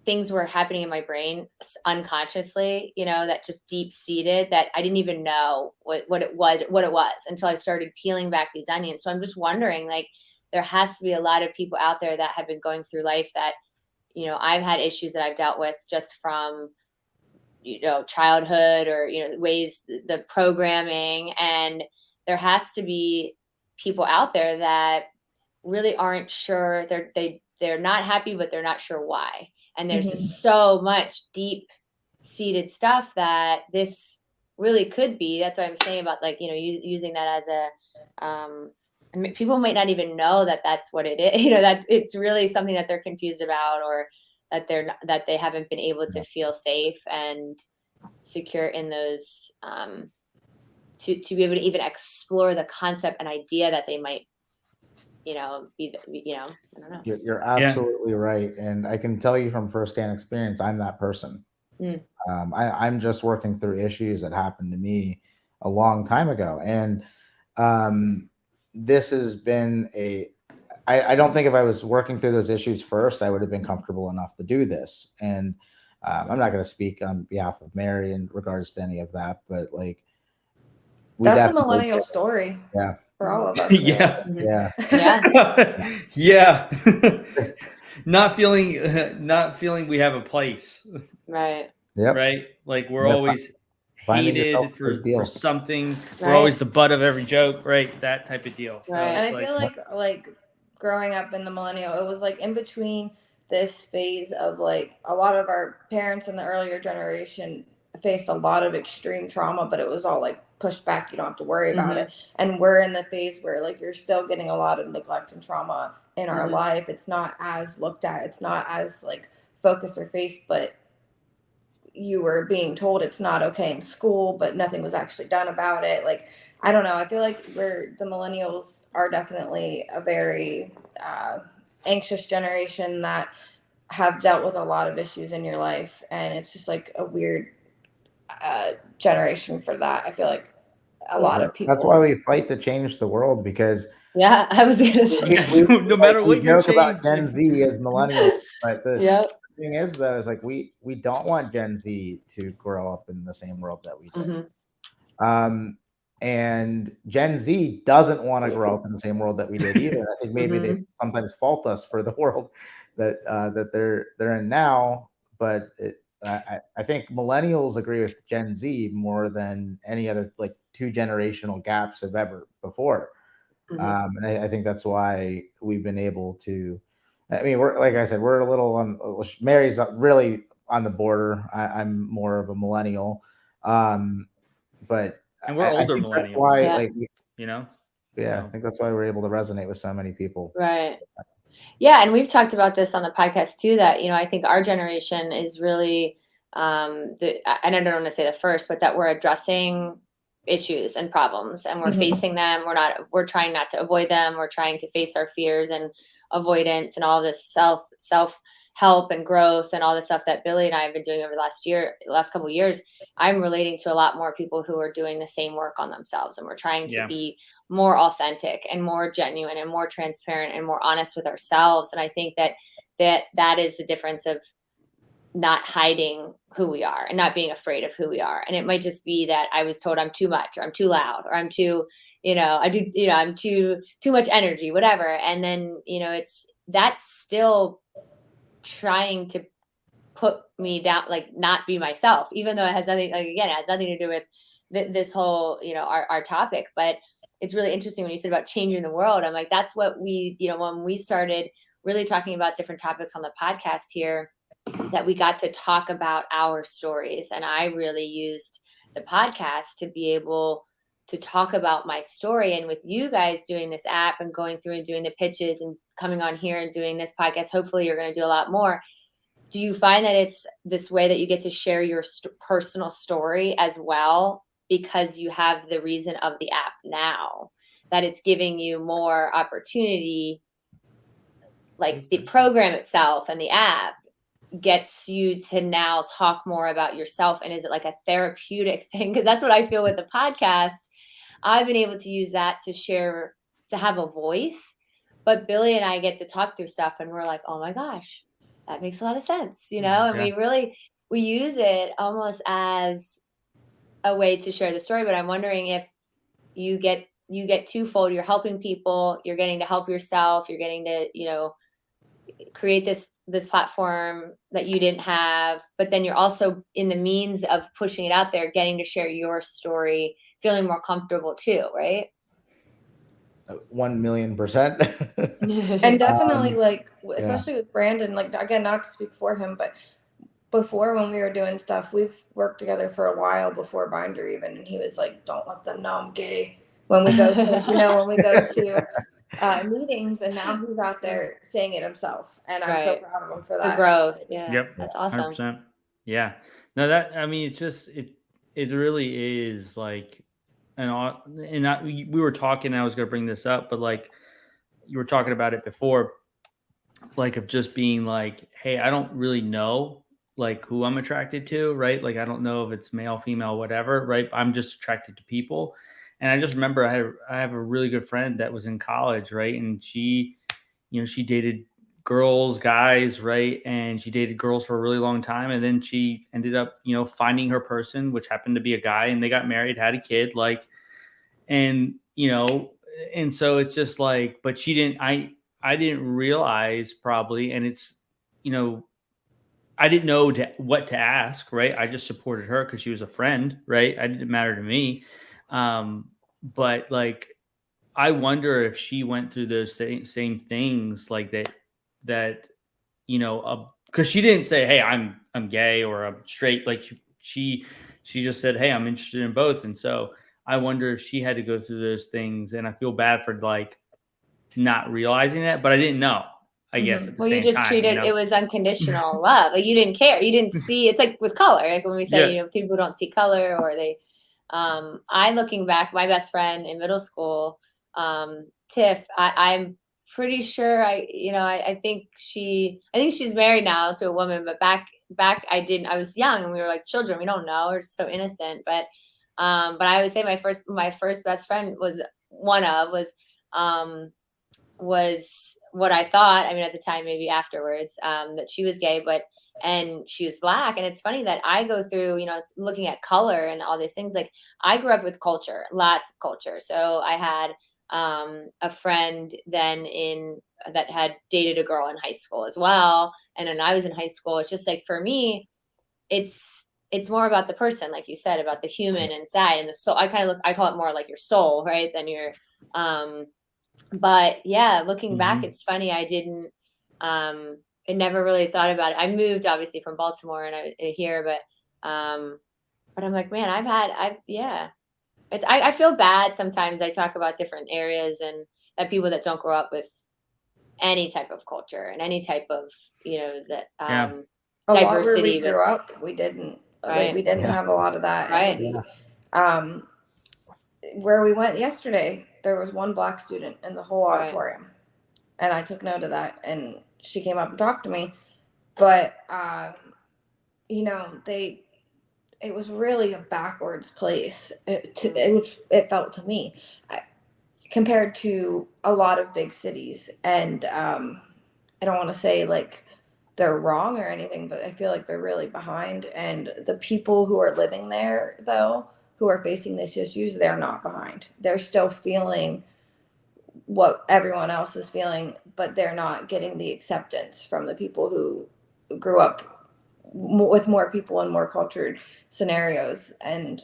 things were happening in my brain unconsciously, that just deep seated, that I didn't even know what it was until I started peeling back these onions. So I'm just wondering, like, there has to be a lot of people out there that have been going through life that, I've had issues that I've dealt with just from, childhood or, ways, the programming. And there has to be people out there that really aren't sure. They're not happy, but they're not sure why. And there's just so much deep seated stuff that this really could be. That's what I'm saying about, like, using that as a, people might not even know that that's what it is. It's really something that they're confused about, or that they haven't been able to feel safe and secure in those, to be able to even explore the concept and idea that they might, I don't know. You're absolutely right. And I can tell you from firsthand experience, I'm that person. I'm just working through issues that happened to me a long time ago. And this has been I don't think if I was working through those issues first, I would have been comfortable enough to do this. And I'm not going to speak on behalf of Mary in regards to any of that, but like, that's a millennial story. Yeah. For all of us. Yeah. Not feeling we have a place. Right. Yep. Right. Like we're always hated for something. We're always the butt of every joke. Right. That type of deal. So right. And I feel like growing up in the millennial, it was like in between this phase of like a lot of our parents in the earlier generation faced a lot of extreme trauma, but it was all like pushed back. You don't have to worry about it. And we're in the phase where like you're still getting a lot of neglect and trauma in our life. It's not as looked at. It's not as like focused or faced, but you were being told it's not okay in school, but nothing was actually done about it. Like, I don't know. I feel like the millennials are definitely a very anxious generation that have dealt with a lot of issues in your life. And it's just like a weird generation for that. I feel like a lot of people. That's why we fight to change the world, because I was gonna say no matter what you joke about Gen Z as millennials, but the thing is though, is like we don't want Gen Z to grow up in the same world that we did. And Gen Z doesn't want to grow up in the same world that we did either. I think maybe they sometimes fault us for the world that they're in now, but I think millennials agree with Gen Z more than any other like 2 generational gaps have ever before. And I think that's why we've been able to. I mean, we're like I said, we're a little on. Mary's really on the border. I'm more of a millennial, but And we're I older think that's millennials, why, Yeah. like, you know? yeah, So, I think that's why we're able to resonate with so many people. Right. Yeah, and we've talked about this on the podcast too, that, I think our generation is really, and I don't want to say the first, but that we're addressing issues and problems, and we're facing them. We're trying not to avoid them. We're trying to face our fears and avoidance and all this self help and growth and all the stuff that Billy and I have been doing over the last couple of years. I'm relating to a lot more people who are doing the same work on themselves, and we're trying to yeah. be more authentic and more genuine and more transparent and more honest with ourselves. And I think that is the difference of not hiding who we are and not being afraid of who we are. And it might just be that I was told I'm too much, or I'm too loud, or I'm too, I'm too much energy, whatever. And then, that's still trying to put me down, like not be myself, even though it has nothing, like, again, it has nothing to do with this whole, our topic. But it's really interesting when you said about changing the world. I'm like, that's what when we started really talking about different topics on the podcast here, that we got to talk about our stories. And I really used the podcast to be able to talk about my story. And with you guys doing this app and going through and doing the pitches and coming on here and doing this podcast, hopefully you're going to do a lot more. Do you find that it's this way that you get to share your personal story as well, because you have the reason of the app now, that it's giving you more opportunity, like the program itself and the app gets you to now talk more about yourself? And is it like a therapeutic thing? Because that's what I feel with the podcast. I've been able to use that to share, to have a voice, but Billy and I get to talk through stuff and we're like, oh my gosh, that makes a lot of sense, and Yeah. we use it almost as a way to share the story. But I'm wondering if you get twofold. You're helping people, you're getting to help yourself, you're getting to, create this platform that you didn't have, but then you're also in the means of pushing it out there, getting to share your story, feeling more comfortable too, right? 1,000,000%. And definitely, Yeah. especially with Brandon, again, not to speak for him, but before, when we were doing stuff, we've worked together for a while before Binder even, and he was like, don't let them know I'm gay when we go to meetings. And now he's out there saying it himself, and I'm so Right. proud of him for The that. growth. Yeah. Yep. That's awesome. 100%. Yeah. No, I mean, it's just, it really is like, we were talking, I was going to bring this up, but like you were talking about it before, like of just being like, hey, I don't really know like who I'm attracted to, right? Like I don't know if it's male, female, whatever, right? I'm just attracted to people. And I just remember I have a really good friend that was in college, right? And she dated girls, guys, right? And she dated girls for a really long time. And then she ended up, finding her person, which happened to be a guy, and they got married, had a kid, like, and, and so it's just like, but I didn't realize probably, and it's, I didn't know what to ask, right? I just supported her because she was a friend, right? It didn't matter to me. But like, I wonder if she went through those same things like that, because she didn't say, hey, I'm gay or I'm straight. Like she just said, hey, I'm interested in both. And so I wonder if she had to go through those things, and I feel bad for like not realizing that, but I didn't know, I guess, at the Well, you same just time, treated it was unconditional love. Like you didn't care. You didn't see. It's like with color. Like when we say, Yeah. people don't see color, or they. I looking back, my best friend in middle school, Tiff. I'm pretty sure. I think she's married now to a woman. But back I didn't. I was young and we were like children. We don't know. We're so innocent. But I would say my first best friend was was what I thought. I mean, at the time, maybe afterwards, that she was gay, and she was Black. And it's funny that I go through, it's looking at color and all these things. Like I grew up with culture, lots of culture. So I had a friend then that had dated a girl in high school as well. And when I was in high school, it's just like, for me, it's more about the person, like you said, about the human inside and the soul. I call it more like your soul, right? Than your, but yeah, looking back, it's funny. I never really thought about it. I moved obviously from Baltimore and here, but I'm like, man, I feel bad sometimes. I talk about different areas and that people that don't grow up with any type of culture and any type of, that, a lot where diversity we grew up, we didn't Right. we didn't have a lot of that. Right. And where we went yesterday, there was one Black student in the whole auditorium, and I took note of that. And she came up and talked to me, but it was really a backwards place. It felt to me, compared to a lot of big cities. And I don't want to say like they're wrong or anything, but I feel like they're really behind. And the people who are living there, though, who are facing these issues, they're not behind. They're still feeling what everyone else is feeling, but they're not getting the acceptance from the people who grew up with more people and more cultured scenarios. And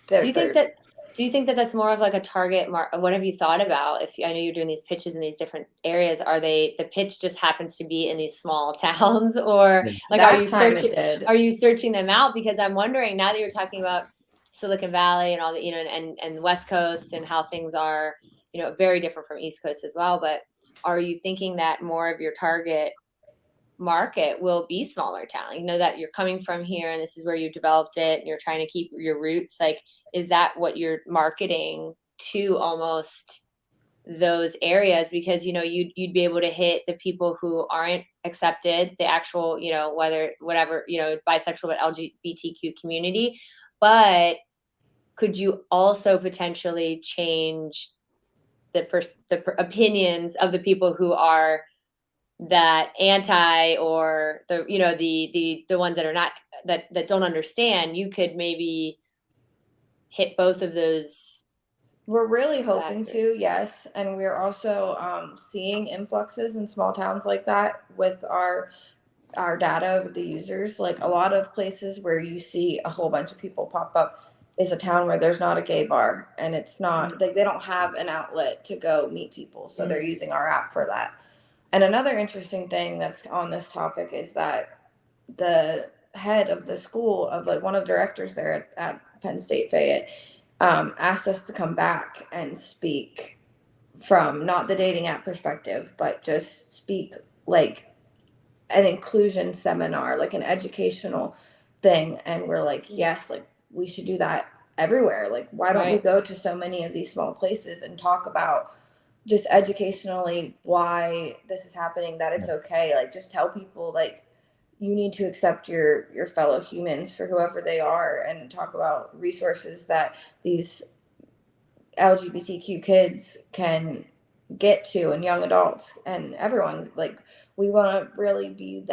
do you think that that's more of like a target what have you thought about? If I know you're doing these pitches in these different areas, the pitch just happens to be in these small towns, or like are you searching them out? Because I'm wondering, now that you're talking about Silicon Valley and all the, and the West Coast and how things are, very different from East Coast as well, but are you thinking that more of your target market will be smaller town, that you're coming from here and this is where you developed it and you're trying to keep your roots? Like, is that what you're marketing to, almost those areas? Because you'd be able to hit the people who aren't accepted, the actual, whatever, bisexual but LGBTQ community. But could you also potentially change the opinions of the people who are that anti, or the ones that are not, that don't understand? You could maybe hit both of those. We're really hoping to, yes. And we're also seeing influxes in small towns like that with our data of the users. Like, a lot of places where you see a whole bunch of people pop up is a town where there's not a gay bar, and it's not like they don't have an outlet to go meet people, so they're using our app for that. And another interesting thing that's on this topic is that the head of the school, of like one of the directors there at Penn State Fayette, asked us to come back and speak from not the dating app perspective, but just speak like an inclusion seminar, like an educational thing. And we're like, yes, like we should do that everywhere. Like, why don't we go to so many of these small places and talk about just educationally why this is happening, that it's okay. Like, just tell people, like, you need to accept your fellow humans for whoever they are, and talk about resources that these LGBTQ kids can get to, and young adults and everyone. Like, we want to really be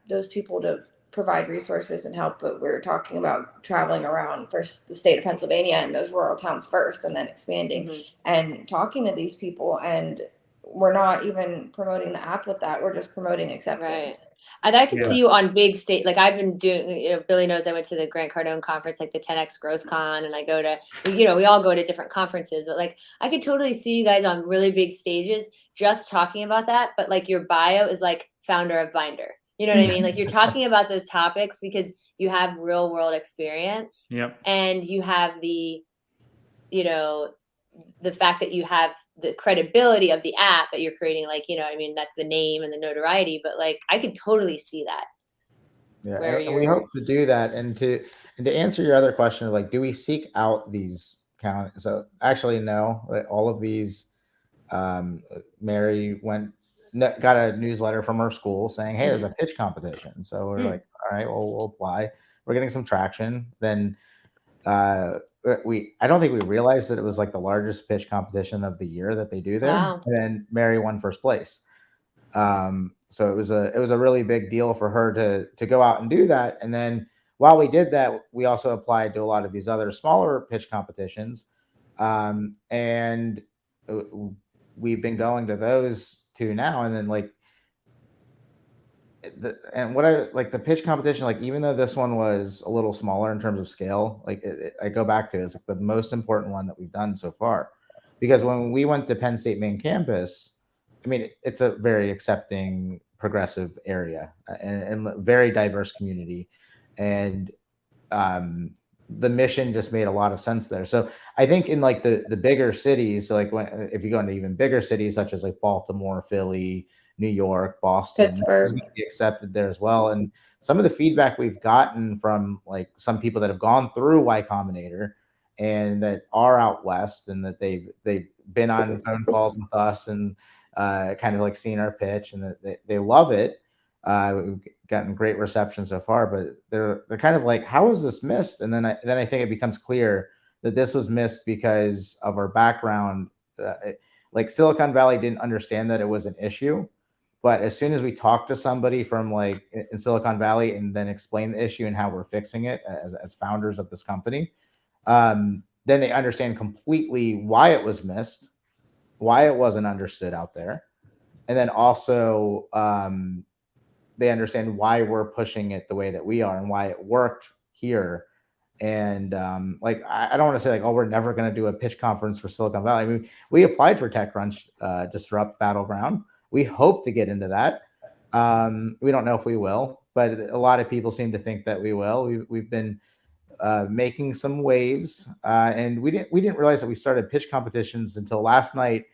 those people to provide resources and help. But we're talking about traveling around first the state of Pennsylvania and those rural towns first, and then expanding and talking to these people. And we're not even promoting the app with that. We're just promoting acceptance. Right. And I could see you on big state. Like, I've been doing, Billy knows I went to the Grant Cardone conference, like the 10X Growth Con, and I go to, we all go to different conferences, but like, I could totally see you guys on really big stages just talking about that. But like, your bio is like founder of Bindr. You know what I mean? Like, you're talking about those topics because you have real world experience. Yep. And you have the fact that you have the credibility of the app that you're creating, like, that's the name and the notoriety. But like, I could totally see that. Yeah, and we hope to do that. And to answer your other question of like, do we seek out these counties? So actually, no. All of these, Mary got a newsletter from her school saying, hey, there's a pitch competition. So we're like, all right, well, we'll apply. We're getting some traction. Then I don't think we realized that it was like the largest pitch competition of the year that they do there. Wow. And then Mary won first place. So it was a really big deal for her to go out and do that. And then while we did that, we also applied to a lot of these other smaller pitch competitions. And we've been going to those two now. And then like, and what I like the pitch competition, like even though this one was a little smaller in terms of scale, like I go back to it's like the most important one that we've done so far, because when we went to Penn State main campus, I mean it's a very accepting, progressive area and very diverse community, and the mission just made a lot of sense there. So I think in like the bigger cities, so like if you go into even bigger cities such as like Baltimore, Philly, New York, Boston, it's Pittsburgh. going to be accepted there as well. And some of the feedback we've gotten from like some people that have gone through Y Combinator and that are out west, and that they've been on phone calls with us and kind of like seen our pitch, and that they love it. We've gotten great reception so far, but they're kind of like, how is this missed? And then I think it becomes clear that this was missed because of our background. Like Silicon Valley didn't understand that it was an issue, but as soon as we talked to somebody from like in Silicon Valley and then explain the issue and how we're fixing it as founders of this company, then they understand completely why it was missed, why it wasn't understood out there, and then also they understand why we're pushing it the way that we are and why it worked here. And like I don't want to say like, oh, we're never going to do a pitch conference for Silicon Valley. I mean, we applied for TechCrunch Disrupt Battleground. We hope to get into that. We don't know if we will, but a lot of people seem to think that we will. We've been making some waves, and we didn't realize that we started pitch competitions until last night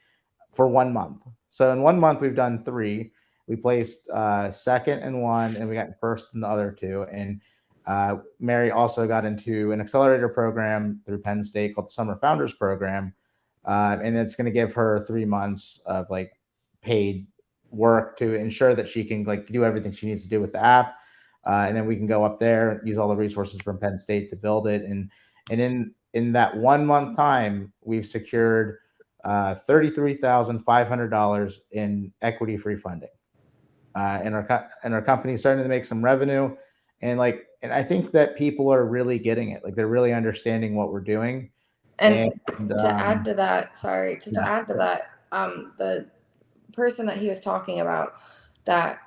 for 1 month. So in 1 month we've done 3. We placed second in one, and we got first in the other 2. And Mary also got into an accelerator program through Penn State called the Summer Founders Program, and it's going to give her 3 months of like paid work to ensure that she can like do everything she needs to do with the app, and then we can go up there, use all the resources from Penn State to build it. And in that 1 month time, we've secured $33,500 in equity-free funding. And our company is starting to make some revenue, and I think that people are really getting it. Like they're really understanding what we're doing. And to add to that, the person that he was talking about that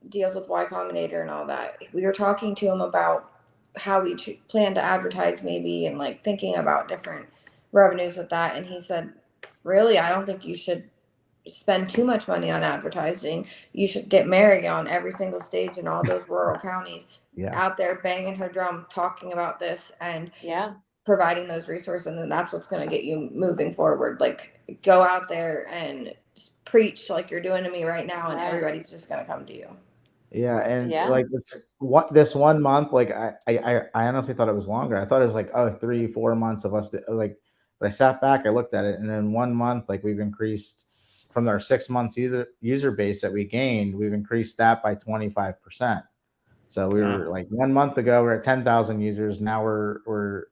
deals with Y Combinator and all that, we were talking to him about how we plan to advertise maybe, and like thinking about different revenues with that. And he said, really, I don't think you should spend too much money on advertising. You should get Mary on every single stage in all those rural counties, out there banging her drum, talking about this, and providing those resources. And then that's what's going to get you moving forward. Like go out there and preach like you're doing to me right now, and everybody's just going to come to you. Like it's what this 1 month, like I honestly thought it was longer. I thought it was like 3-4 months of us but I sat back, I looked at it, and in 1 month, like we've increased from our 6 months user base that we gained, we've increased that by 25%. So we were like 1 month ago, we're at 10,000 users. Now we're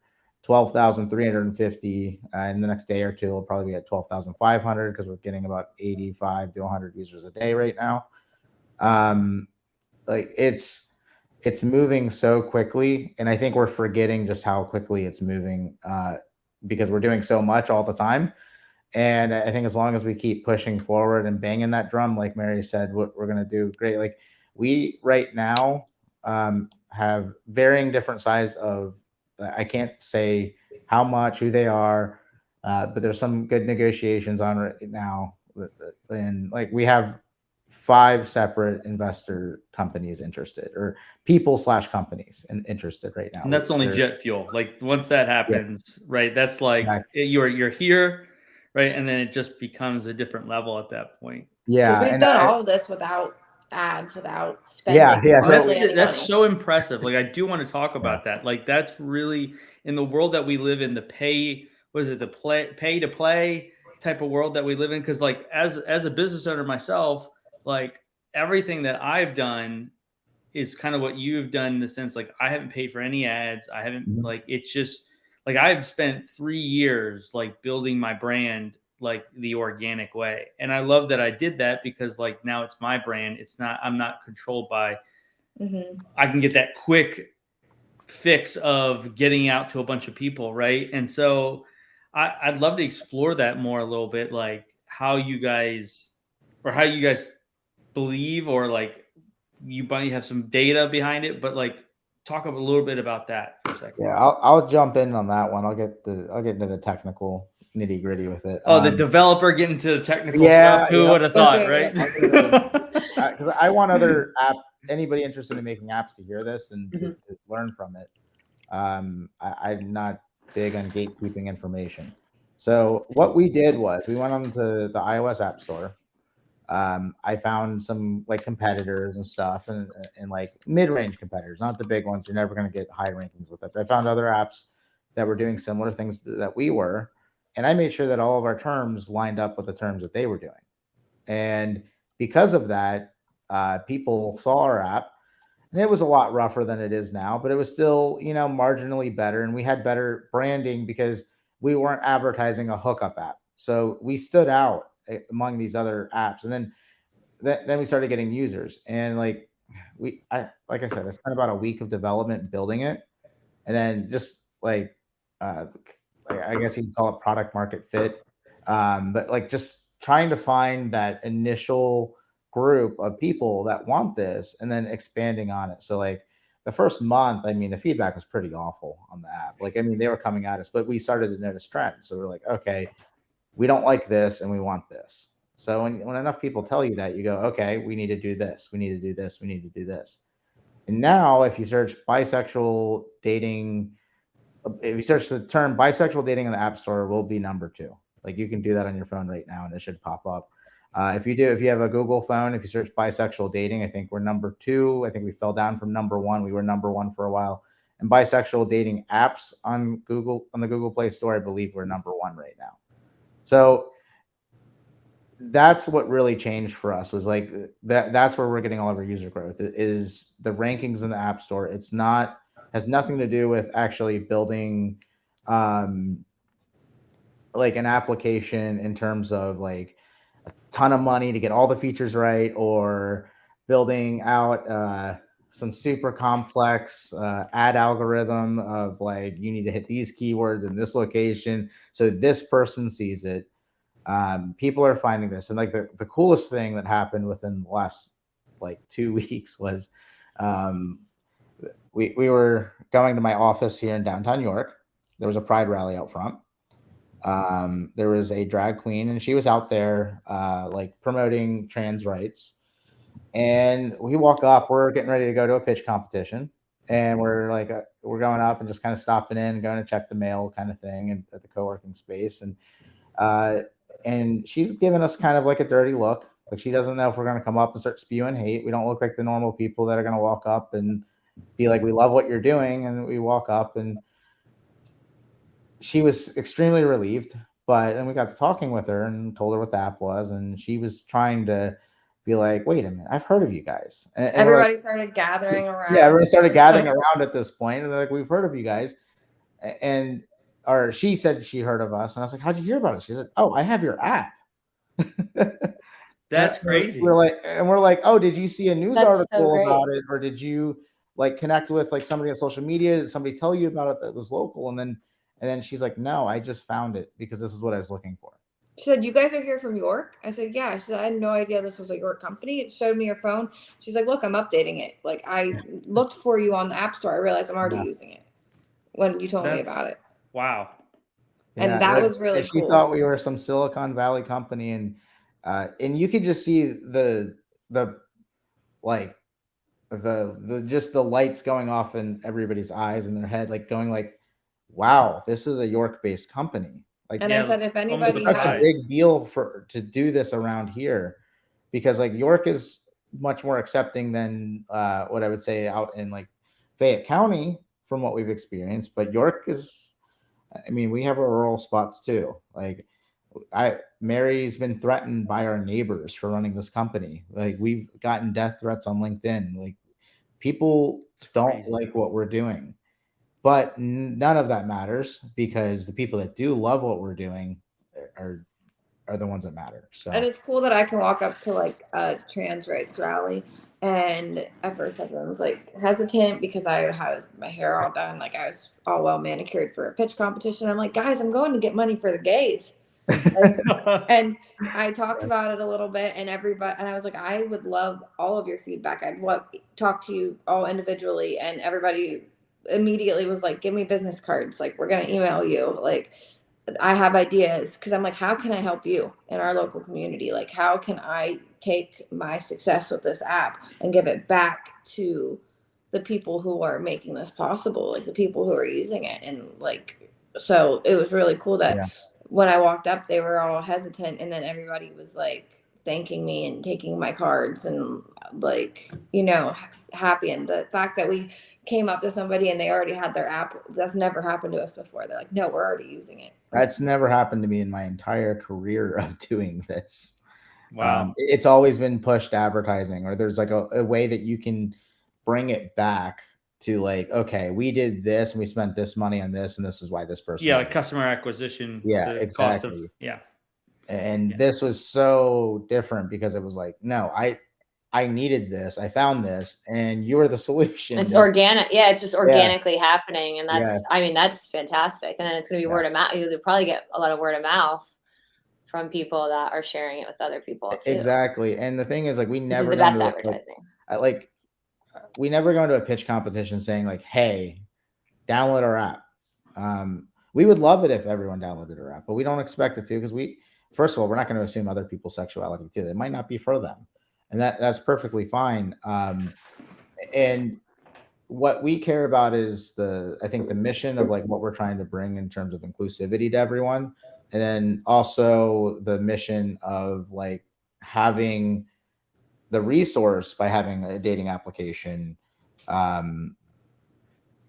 12,350. In the next day or two, we'll probably be at 12,500 because we're getting about 85 to 100 users a day right now. Like it's moving so quickly, and I think we're forgetting just how quickly it's moving because we're doing so much all the time. And I think as long as we keep pushing forward and banging that drum, like Mary said, we're going to do great. Like we right now have varying different size of, I can't say how much, who they are, but there's some good negotiations on right now. And like we have 5 separate investor companies interested, or people/companies interested right now. And that's only jet fuel. Like once that happens, right? That's like you're here. Right. And then it just becomes a different level at that point. Yeah. We've done all of this without ads, without spending. That's so impressive. Like I do want to talk about that. Like that's really, in the world that we live in, the pay to play type of world that we live in. Cause like as a business owner myself, like everything that I've done is kind of what you've done, in the sense, like I haven't paid for any ads. I haven't like, it's just, like I've spent 3 years like building my brand like the organic way. And I love that I did that, because like now it's my brand. I'm not controlled by, I can get that quick fix of getting out to a bunch of people. Right. And so I'd love to explore that more a little bit, like how you guys believe, or like you might have some data behind it, but like talk a little bit about that for a second. Yeah, I'll jump in on that one. I'll get into the technical nitty gritty with it. Oh, the developer getting into the technical Yeah, stuff. Who would have thought, right? Because I want anybody interested in making apps to hear this and to learn from it. I'm not big on gatekeeping information. So what we did was we went on to the iOS App Store. I found some like competitors and stuff, and like mid-range competitors, not the big ones. You're never going to get high rankings with it. But I found other apps that were doing similar things that we were, and I made sure that all of our terms lined up with the terms that they were doing. And because of that, people saw our app, and it was a lot rougher than it is now, but it was still, marginally better. And we had better branding because we weren't advertising a hookup app. So we stood out among these other apps. And then we started getting users. And like I said, I spent about a week of development building it. And then just like, I guess you can call it product market fit. But like just trying to find that initial group of people that want this and then expanding on it. So like the first month, the feedback was pretty awful on the app. Like, they were coming at us, but we started to notice trends. So we're like, okay, we don't like this and we want this. So when enough people tell you that, you go, okay, we need to do this. We need to do this. We need to do this. And now if you search bisexual dating, if you search the term bisexual dating in the App Store, will be number 2. Like you can do that on your phone right now and it should pop up. If you have a Google phone, if you search bisexual dating, I think we're number 2. I think we fell down from number 1. We were number 1 for a while. And bisexual dating apps on the Google Play Store, I believe we're number 1 right now. So that's what really changed for us, was like that's where we're getting all of our user growth is the rankings in the App Store. It's not, has nothing to do with actually building like an application in terms of like a ton of money to get all the features right, or building out some super complex ad algorithm of like, you need to hit these keywords in this location so this person sees it. People are finding this. And like the coolest thing that happened within the last like 2 weeks was we were going to my office here in downtown York. There was a pride rally out front. There was a drag queen and she was out there like promoting trans rights. And we walk up, we're getting ready to go to a pitch competition. And we're like, we're going up and just kind of stopping in, going to check the mail kind of thing, and at the co-working space. And she's giving us kind of like a dirty look. Like she doesn't know if we're going to come up and start spewing hate. We don't look like the normal people that are going to walk up and be like, we love what you're doing. And we walk up, and she was extremely relieved. But then we got to talking with her and told her what the app was. And she was trying to be like, wait a minute, I've heard of you guys. And everybody started gathering around. Yeah, everybody started gathering around at this point. And they're like, we've heard of you guys. Or she said she heard of us. And I was like, how'd you hear about it? She said, oh, I have your app. That's crazy. We're like, oh, did you see a news article about it? Or did you like connect with like somebody on social media? Did somebody tell you about it that was local? And then she's like, no, I just found it because this is what I was looking for. She said, you guys are here from York? I said, yeah. She said, I had no idea this was a York company. It showed me your phone. She's like, look, I'm updating it. Like I looked for you on the App Store. I realized I'm already using it when you told me about it. Wow. And that was really cool. She thought we were some Silicon Valley company, and you could just see the just the lights going off in everybody's eyes and their head, like going like, wow, this is a York-based company. Like, and I said, if anybody it's such a big deal to do this around here, because like York is much more accepting than what I would say out in like Fayette County from what we've experienced. But York is, we have our rural spots too. Like Mary's been threatened by our neighbors for running this company. Like we've gotten death threats on LinkedIn. Like people don't like what we're doing. But none of that matters because the people that do love what we're doing are the ones that matter. So, and it's cool that I can walk up to like a trans rights rally, and at first everyone was like hesitant because I had my hair all done, like I was all well manicured for a pitch competition. I'm like, guys, I'm going to get money for the gays. And I talked about it a little bit, and I was like, I would love all of your feedback. I'd talk to you all individually, and everybody immediately was like, give me business cards. Like, we're going to email you. Like, I have ideas, because I'm like, how can I help you in our local community? Like, how can I take my success with this app and give it back to the people who are making this possible, like the people who are using it? And like, so it was really cool that when I walked up, they were all hesitant, and then everybody was like thanking me and taking my cards and like, happy. And the fact that we came up to somebody and they already had their app, that's never happened to us before. They're like, no, we're already using it. That's never happened to me in my entire career of doing this. Wow. It's always been pushed advertising, or there's like a way that you can bring it back to like, okay, we did this and we spent this money on this, and this is why this person. Yeah, like customer acquisition. Yeah, the exactly. Cost of, yeah. And this was so different because it was like, no, I needed this. I found this, and you were the solution. It's organic. Yeah, it's just organically happening. And that's, I mean, that's fantastic. And then it's going to be word of mouth. You'll probably get a lot of word of mouth from people that are sharing it with other people too. Exactly. And the thing is, like, we never, which is the best advertising. We never go into a pitch competition saying like, hey, download our app. We would love it if everyone downloaded our app, but we don't expect it to, because first of all, we're not going to assume other people's sexuality too. It might not be for them. And that's perfectly fine. And what we care about is I think the mission of like what we're trying to bring in terms of inclusivity to everyone. And then also the mission of like having the resource by having a dating application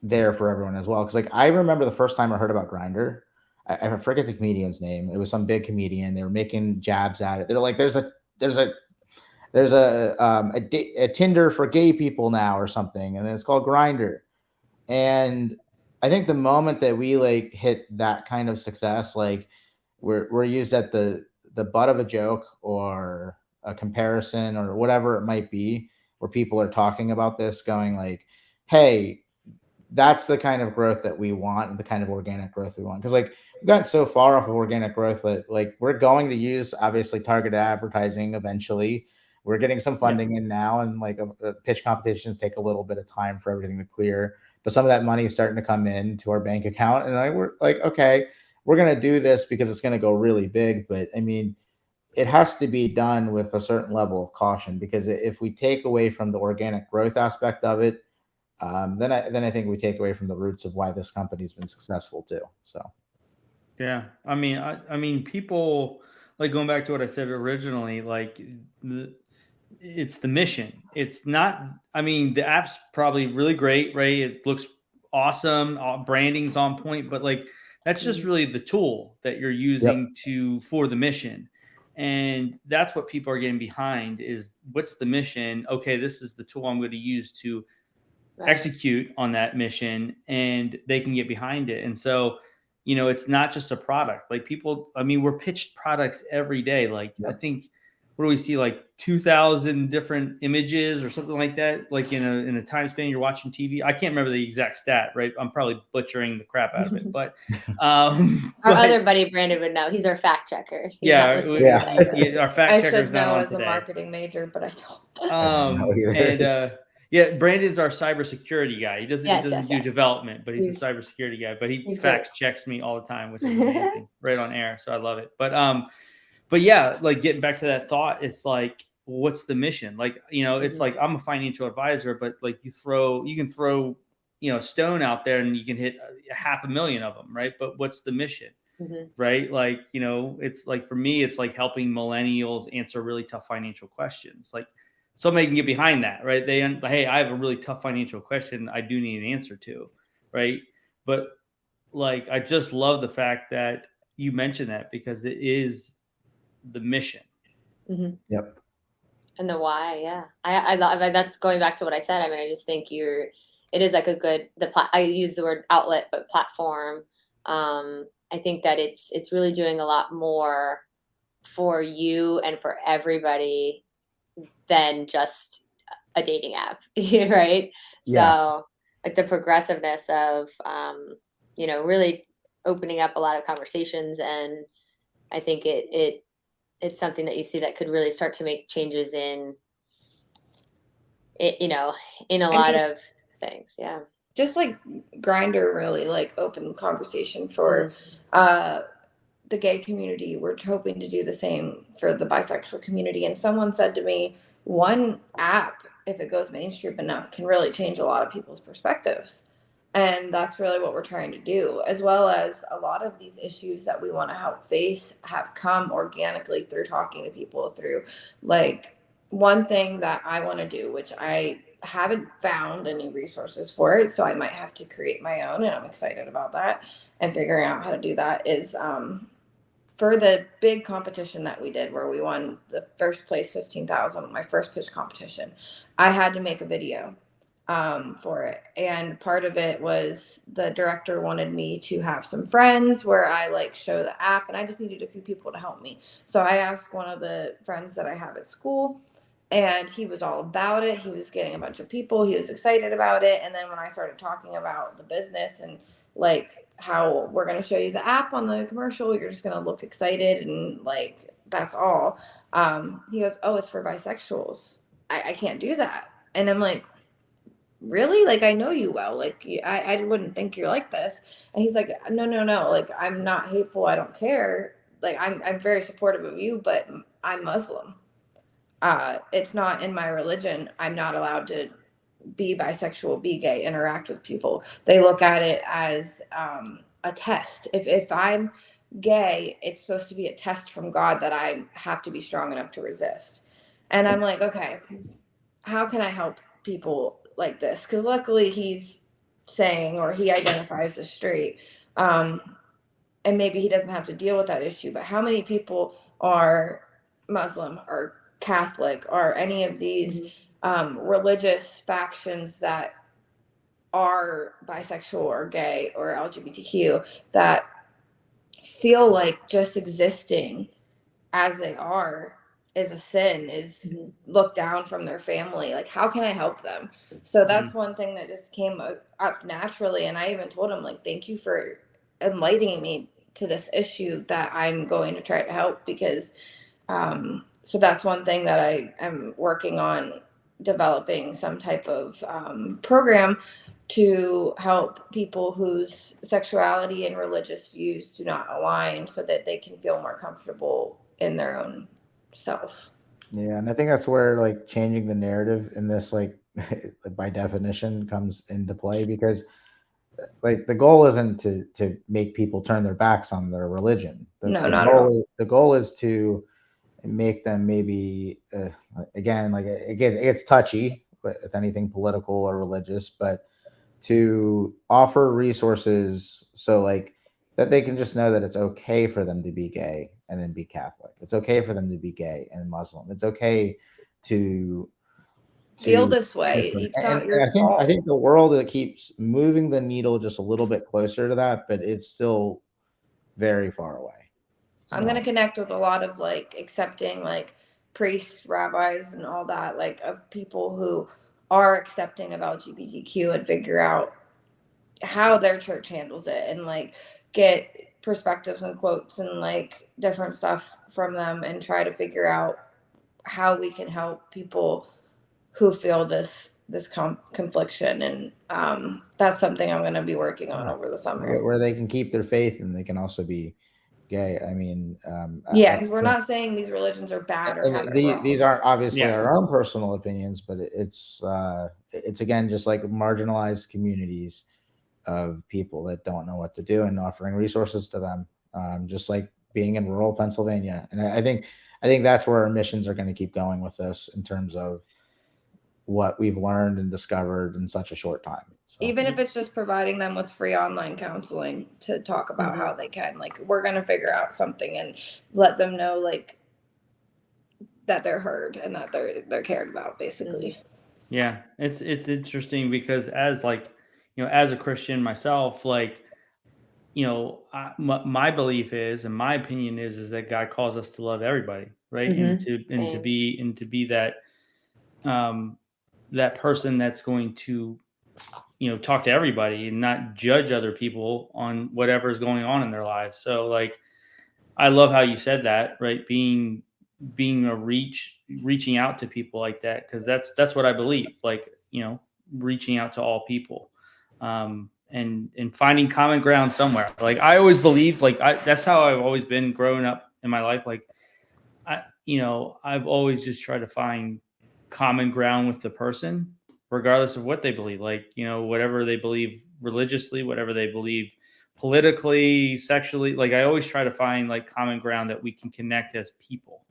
there for everyone as well. Cause like, I remember the first time I heard about Grindr, I forget the comedian's name. It was some big comedian. They were making jabs at it. They're like, there's a Tinder for gay people now or something, and then it's called Grindr. And I think the moment that we like hit that kind of success, like we're used at the butt of a joke or a comparison or whatever it might be, where people are talking about this, going like, hey, that's the kind of growth that we want, and the kind of organic growth we want. Because like, we've gotten so far off of organic growth that like we're going to use obviously targeted advertising eventually. We're getting some funding in now, and like pitch competitions take a little bit of time for everything to clear, but some of that money is starting to come in to our bank account. And we're like, okay, we're going to do this because it's going to go really big. But I mean, it has to be done with a certain level of caution, because if we take away from the organic growth aspect of it, then I think we take away from the roots of why this company's been successful too. So, yeah, I mean, people, like, going back to what I said originally, like it's the mission. It's not, I mean, the app's probably really great, right? It looks awesome. Branding's on point, but like, that's just really the tool that you're using for the mission. And that's what people are getting behind is, what's the mission? Okay, this is the tool I'm going to use to execute on that mission, and they can get behind it. And so, it's not just a product. Like, people, I mean, we're pitched products every day. Like, I think, what do we see? Like 2,000 different images or something like that. Like in a time span you're watching TV. I can't remember the exact stat, right? I'm probably butchering the crap out of it, but our other buddy Brandon would know. He's our fact checker. He's our fact checker is not on as today. a marketing major, but I don't. And Brandon's our cybersecurity guy. He doesn't do development, but he's a cybersecurity guy. But he fact checks me all the time, which is amazing, right on air. So I love it. But yeah, like, getting back to that thought, it's like, what's the mission? Like, it's like, I'm a financial advisor, but like, you can throw, a stone out there and you can hit 500,000 of them, right? But what's the mission, right? Like, it's like, for me, it's like helping millennials answer really tough financial questions. Like, somebody can get behind that, right? Hey, I have a really tough financial question I do need an answer to, right? But like, I just love the fact that you mentioned that, because it is the mission. Yep. And the why. Yeah. I love, that's going back to what I said. I mean, I just think it is like a good, I use the word outlet, but platform. I think that it's really doing a lot more for you and for everybody than just a dating app, right? So like the progressiveness of, really opening up a lot of conversations and I think it's something that you see that could really start to make changes in it, in a lot of things. Yeah. Just like Grindr really like open conversation for the gay community. We're hoping to do the same for the bisexual community. And someone said to me, one app, if it goes mainstream enough, can really change a lot of people's perspectives. And that's really what we're trying to do, as well as a lot of these issues that we want to help face have come organically through talking to people, through like one thing that I want to do, which I haven't found any resources for it, so I might have to create my own, and I'm excited about that and figuring out how to do that, is for the big competition that we did where we won the first place 15,000, my first pitch competition, I had to make a video for it. And part of it was the director wanted me to have some friends where I like show the app, and I just needed a few people to help me. So I asked one of the friends that I have at school, and he was all about it. He was getting a bunch of people. He was excited about it. And then when I started talking about the business and like how we're going to show you the app on the commercial, you're just going to look excited and like that's all. He goes, "Oh, it's for bisexuals. I can't do that." And I'm like, "Really? Like, I know you well. Like, I wouldn't think you're like this." And he's like, "No. Like, I'm not hateful. I don't care. Like, I'm very supportive of you, but I'm Muslim. It's not in my religion. I'm not allowed to be bisexual, be gay, interact with people. They look at it as a test. If I'm gay, it's supposed to be a test from God that I have to be strong enough to resist." And I'm like, okay, how can I help people like this? Because luckily he's saying, or he identifies as straight, and maybe he doesn't have to deal with that issue. But how many people are Muslim or Catholic or any of these religious factions that are bisexual or gay or LGBTQ that feel like just existing as they are is a sin, is looked down from their family? Like, how can I help them? So that's one thing that just came up naturally. And I even told him, like, thank you for enlightening me to this issue that I'm going to try to help, because so that's one thing that I am working on, developing some type of program to help people whose sexuality and religious views do not align, so that they can feel more comfortable in their own self. Yeah, and I think that's where like changing the narrative in this, like by definition, comes into play, because like the goal isn't to make people turn their backs on their religion. No, not at all. The goal is to make them maybe again, it's touchy with anything political or religious, but to offer resources so like that they can just know that it's okay for them to be gay and then be Catholic. It's okay for them to be gay and Muslim. It's okay to feel this way. It's not your fault. I think the world, it keeps moving the needle just a little bit closer to that, but it's still very far away. So I'm going to connect with a lot of like accepting like priests, rabbis, and all that, like of people who are accepting of LGBTQ, and figure out how their church handles it, and like get perspectives and quotes and like different stuff from them, and try to figure out how we can help people who feel this confliction. And that's something I'm going to be working on over the summer, where they can keep their faith and they can also be gay. I mean, yeah, because we're not saying these religions are bad or have it wrong. These aren't obviously our own personal opinions, but it's again just like marginalized communities of people that don't know what to do, and offering resources to them, just like being in rural Pennsylvania. And I think that's where our missions are going to keep going with this, in terms of what we've learned and discovered in such a short time. So, even if it's just providing them with free online counseling to talk about how they can, like, we're going to figure out something and let them know like that they're heard and that they're cared about, basically. Yeah, it's interesting because as like, as a Christian myself, like, my belief is, and my opinion is that God calls us to love everybody, right? And to be that that person that's going to talk to everybody and not judge other people on whatever is going on in their lives. So like I love how you said that, right? Being reaching out to people like that, because that's what I believe. Like, reaching out to all people, and finding common ground somewhere. Like, I always believe, like, that's how I've always been growing up in my life. Like, I've always just tried to find common ground with the person, regardless of what they believe. Like, whatever they believe religiously, whatever they believe politically, sexually. Like, I always try to find like common ground that we can connect as people.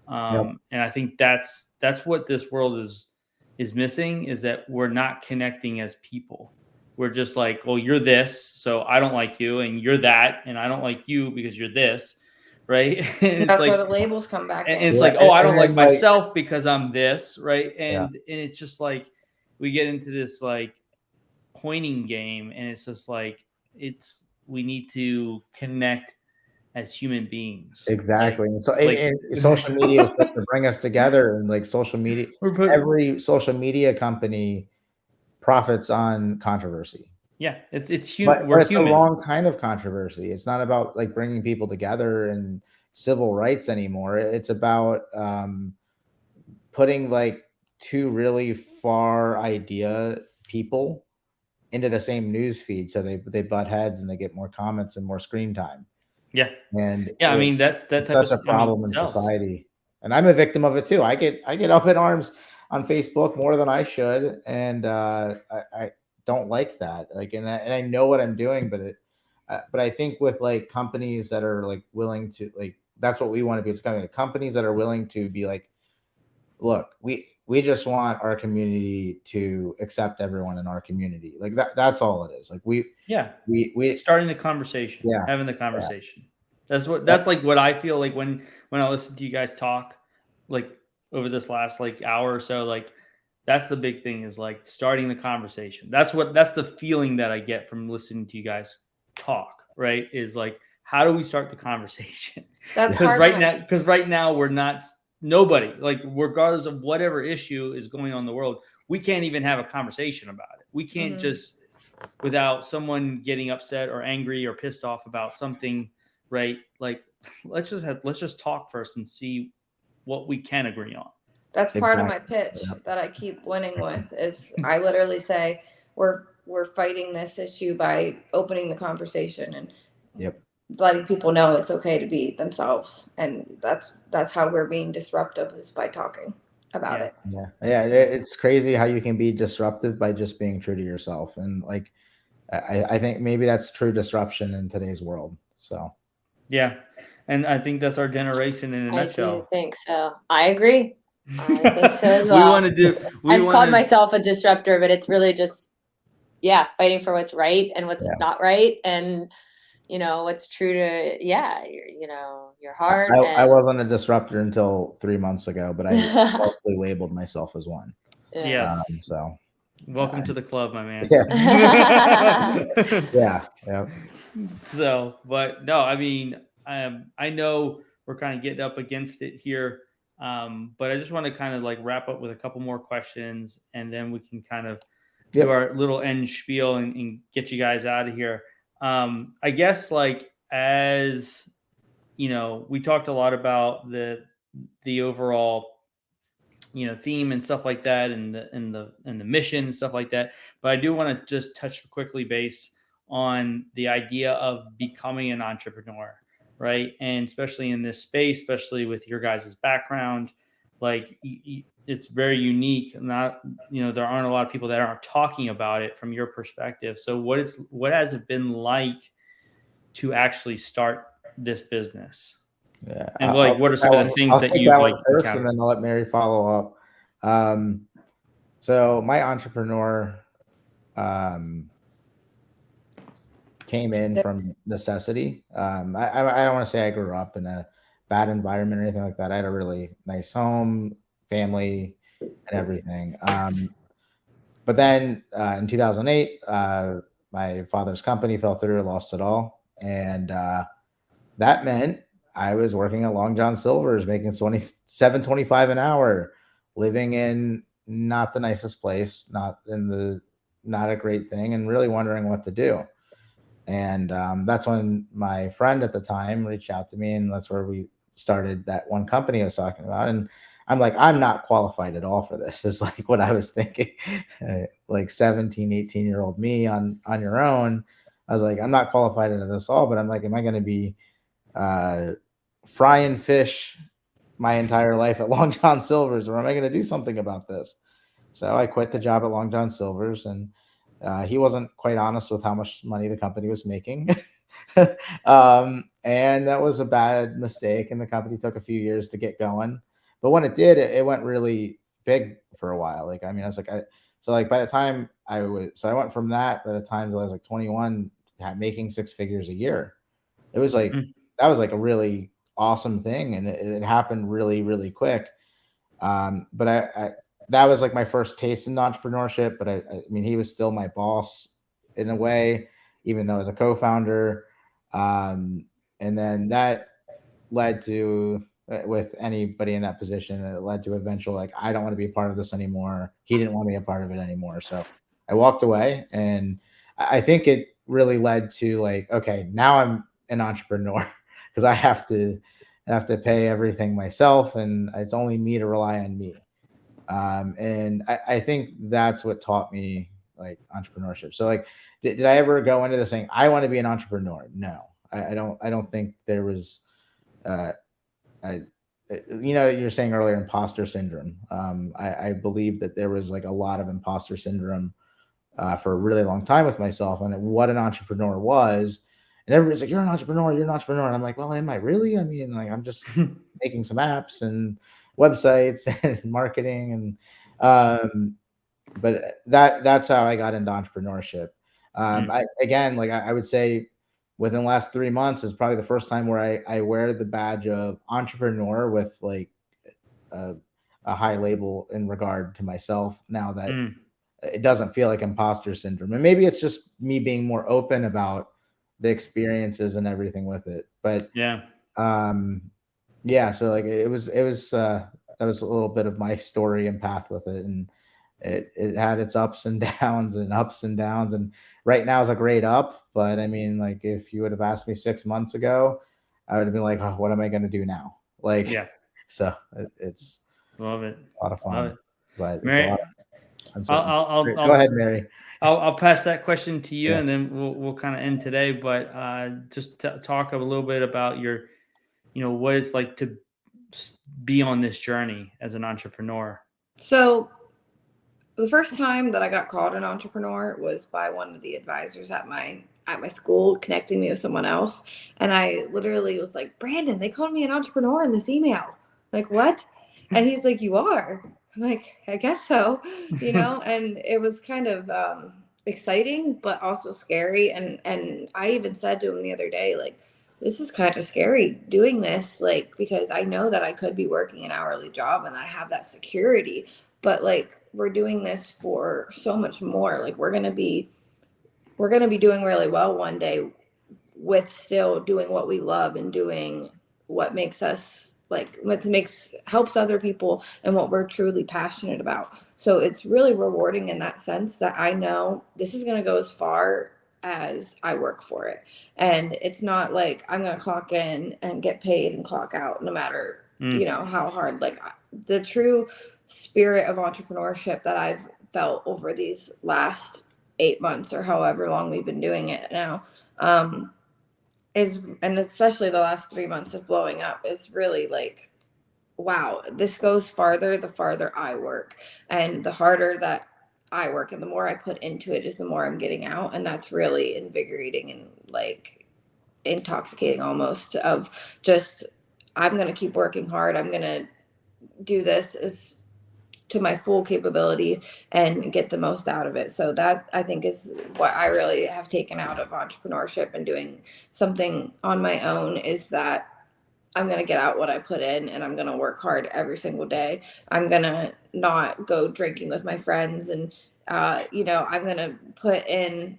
And I think that's what this world is missing, is that we're not connecting as people. We're just like, well, you're this, so I don't like you, and you're that, and I don't like you because you're this, right? And it's That's like, where the labels come back and in. it's like, oh, I don't like myself because I'm this, right? And it's just like we get into this like pointing game, and it's just like we need to connect as human beings. Exactly. And so and social media is supposed to bring us together, and like social media, every social media company profits on controversy. Yeah, it's human. But it's the wrong kind of controversy. It's not about like bringing people together and civil rights anymore. It's about putting like two really far idea people into the same news feed, so they butt heads and they get more comments and more screen time. Yeah. And yeah, I mean, that's such a problem in society. And I'm a victim of it too. I get up in arms on Facebook more than I should, and I don't like that. Like, and I know what I'm doing, but I think with like companies that are like willing to, like, that's what we want to be. It's kind of like companies that are willing to be like, look, we just want our community to accept everyone in our community. Like that's all it is. Like we starting the conversation, having the conversation. That's like what I feel like when I listen to you guys talk, like over this last like hour or so. Like, that's the big thing, is like starting the conversation. That's the feeling that I get from listening to you guys talk, right? Is like, how do we start the conversation? Because right now we're not, nobody, like, regardless of whatever issue is going on in the world, we can't even have a conversation about it. We can't just, without someone getting upset or angry or pissed off about something, right? Like, let's just talk first and see what we can agree on. That's part of my pitch that I keep winning with, is I literally say we're fighting this issue by opening the conversation and letting people know it's okay to be themselves. And that's how we're being disruptive, is by talking about it. Yeah. It's crazy how you can be disruptive by just being true to yourself. And like, I think maybe that's true disruption in today's world. So yeah. And I think that's our generation in a nutshell. I do think so. I agree. I think so as well. I've called myself a disruptor, but it's really just, fighting for what's right and what's not right. And, what's true to, your heart. I wasn't a disruptor until 3 months ago, but I falsely labeled myself as one. Yes. So welcome to the club, my man. Yeah. So, but no, I mean, I know we're kind of getting up against it here. But I just want to kind of like wrap up with a couple more questions, and then we can kind of do our little end spiel and get you guys out of here. I guess, like, as we talked a lot about the overall theme and stuff like that, and the mission and stuff like that. But I do want to just touch quickly base on the idea of becoming an entrepreneur, right? And especially in this space, especially with your guys' background, like, it's very unique. Not, there aren't a lot of people that aren't talking about it from your perspective. So what has it been like to actually start this business? Yeah. And like, what are some of the things that you've like first, and then I'll let Mary follow up. So my entrepreneur came in from necessity. I don't want to say I grew up in a bad environment or anything like that. I had a really nice home, family, and everything. But then in 2008, my father's company fell through, lost it all. And that meant I was working at Long John Silver's, making $27.25 an hour, living in not the nicest place, not a great thing, and really wondering what to do. And that's when my friend at the time reached out to me, and that's where we started that one company I was talking about. And I'm like, I'm not qualified at all for this. Is like what I was thinking. Like 17, 18-year-old me on your own. I was like, I'm not qualified into this all, but I'm like, am I going to be frying fish my entire life at Long John Silver's, or am I going to do something about this? So I quit the job at Long John Silver's, and he wasn't quite honest with how much money the company was making. And that was a bad mistake. And the company took a few years to get going. But when it did, it went really big for a while. Like, I mean, I was like, so like by the time I went from that, by the time I was like 21, making six figures a year. It was like, that was like a really awesome thing. And it happened really, really quick. But I that was like my first taste in entrepreneurship, but I mean, he was still my boss in a way, even though as a co-founder. And then that led to, with anybody in that position, it led to eventual, like, I don't want to be a part of this anymore. He didn't want me a part of it anymore. So I walked away, and I think it really led to like, okay, now I'm an entrepreneur because I have to pay everything myself, and it's only me to rely on me. And I think that's what taught me like entrepreneurship. So like, did I ever go into this saying I want to be an entrepreneur? No, I don't think there was, you're saying earlier, imposter syndrome. I believe that there was like a lot of imposter syndrome for a really long time with myself, and what an entrepreneur was. And everybody's like, you're an entrepreneur, you're an entrepreneur. And I'm like, well, am I really? I mean, like, I'm just making some apps and websites and marketing. And but that's how I got into entrepreneurship. I would say within the last 3 months is probably the first time where I wear the badge of entrepreneur with like a high label in regard to myself, now that it doesn't feel like imposter syndrome. And maybe it's just me being more open about the experiences and everything with it. But so like it was that was a little bit of my story and path with it. And it had its ups and downs and ups and downs. And right now is a great up. But I mean, like, if you would have asked me 6 months ago, I would have been like, oh, what am I going to do now? Like, so it's love it. A lot of fun, but Mary, it's a lot of uncertainty. Go ahead, Mary. I'll pass that question to you, and then we'll kind of end today. But just talk a little bit about your, what it's like to be on this journey as an entrepreneur. So the first time that I got called an entrepreneur was by one of the advisors at my school, connecting me with someone else. And I literally was like, Brandon, they called me an entrepreneur in this email. Like, what? And he's like, you are. I'm like, I guess so, and it was kind of exciting, but also scary. And I even said to him the other day, like, this is kind of scary doing this, like, because I know that I could be working an hourly job and I have that security, but like, we're doing this for so much more. Like, we're going to be doing really well one day with still doing what we love and doing what makes us, like, helps other people and what we're truly passionate about. So it's really rewarding in that sense that I know this is going to go as far as I work for it. And it's not like I'm going to clock in and get paid and clock out no matter, how hard. Like, the true spirit of entrepreneurship that I've felt over these last 8 months or however long we've been doing it now, and especially the last 3 months of blowing up, is really like, wow, this goes farther the farther I work, and the harder that I work and the more I put into it is the more I'm getting out. And that's really invigorating and like intoxicating almost, of just, I'm going to keep working hard. I'm going to do this as to my full capability and get the most out of it. So that, I think, is what I really have taken out of entrepreneurship and doing something on my own, is that I'm going to get out what I put in, and I'm going to work hard every single day. I'm going to not go drinking with my friends, and I'm going to put in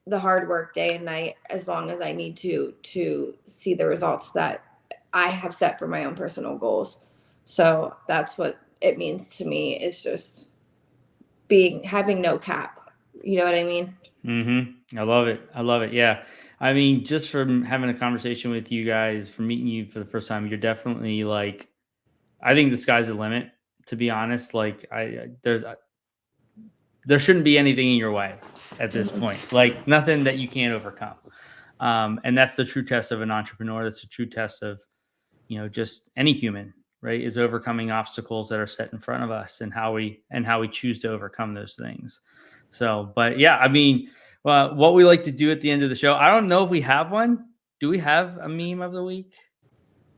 the hard work day and night as long as I need to see the results that I have set for my own personal goals. So that's what it means to me, is just having no cap. You know what I mean? I love it. Yeah. I mean, just from having a conversation with you guys, from meeting you for the first time, you're definitely like, I think the sky's the limit, to be honest. Like there shouldn't be anything in your way at this point, like nothing that you can't overcome. And that's the true test of an entrepreneur. That's the true test of, just any human, right? Is overcoming obstacles that are set in front of us and how we choose to overcome those things. So, but yeah, I mean, what we like to do at the end of the show, I don't know if we have one. Do we have a meme of the week?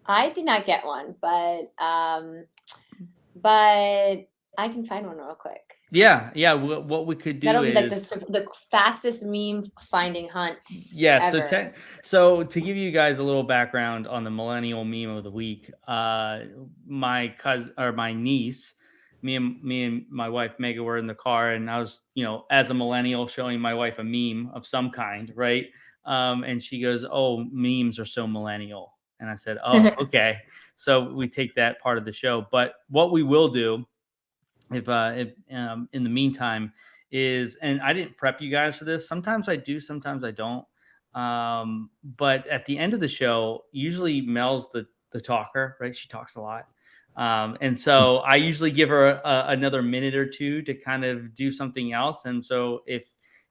I did not get one, but I can find one real quick. Yeah. What we could do That'll be like is the fastest meme finding hunt. Yeah. Ever. So to give you guys a little background on the millennial meme of the week, my cousin or my niece, me and my wife Megan were in the car, and I was, as a millennial, showing my wife a meme of some kind, right? And she goes, "Oh, memes are so millennial." And I said, "Oh, okay." So we take that part of the show, but what we will do, if in the meantime, is, and I didn't prep you guys for this. Sometimes I do, sometimes I don't. But at the end of the show, usually Mel's the talker, right? She talks a lot. And so I usually give her another minute or two to kind of do something else. And so if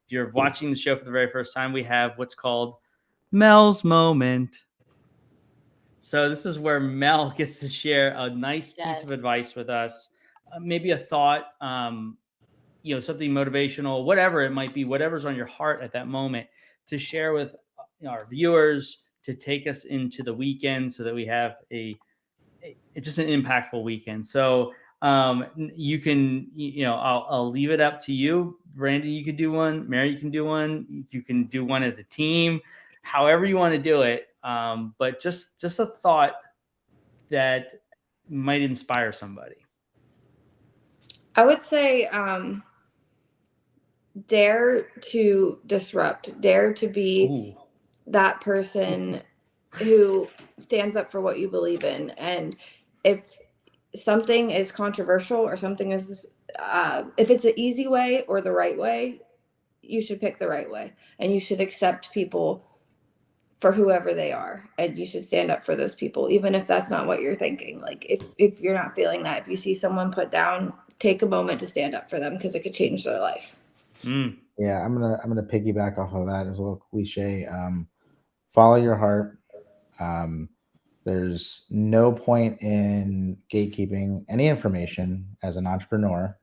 you're watching the show for the very first time, we have what's called Mel's Moment. So this is where Mel gets to share a nice piece of advice with us. Maybe a thought, something motivational, whatever it might be, whatever's on your heart at that moment, to share with our viewers, to take us into the weekend so that we have just an impactful weekend. So you can, I'll leave it up to you. Brandon, you can do one. Mary, you can do one. You can do one as a team, however you want to do it. But just a thought that might inspire somebody. I would say dare to disrupt, dare to be that person who stands up for what you believe in. And if something is controversial or something is, if it's the easy way or the right way, you should pick the right way, and you should accept people for whoever they are, and you should stand up for those people, even if that's not what you're thinking. Like if you're not feeling that, if you see someone put down, take a moment to stand up for them, because it could change their life. Yeah, I'm gonna piggyback off of that. It's a little cliche. Follow your heart. There's no point in gatekeeping any information as an entrepreneur.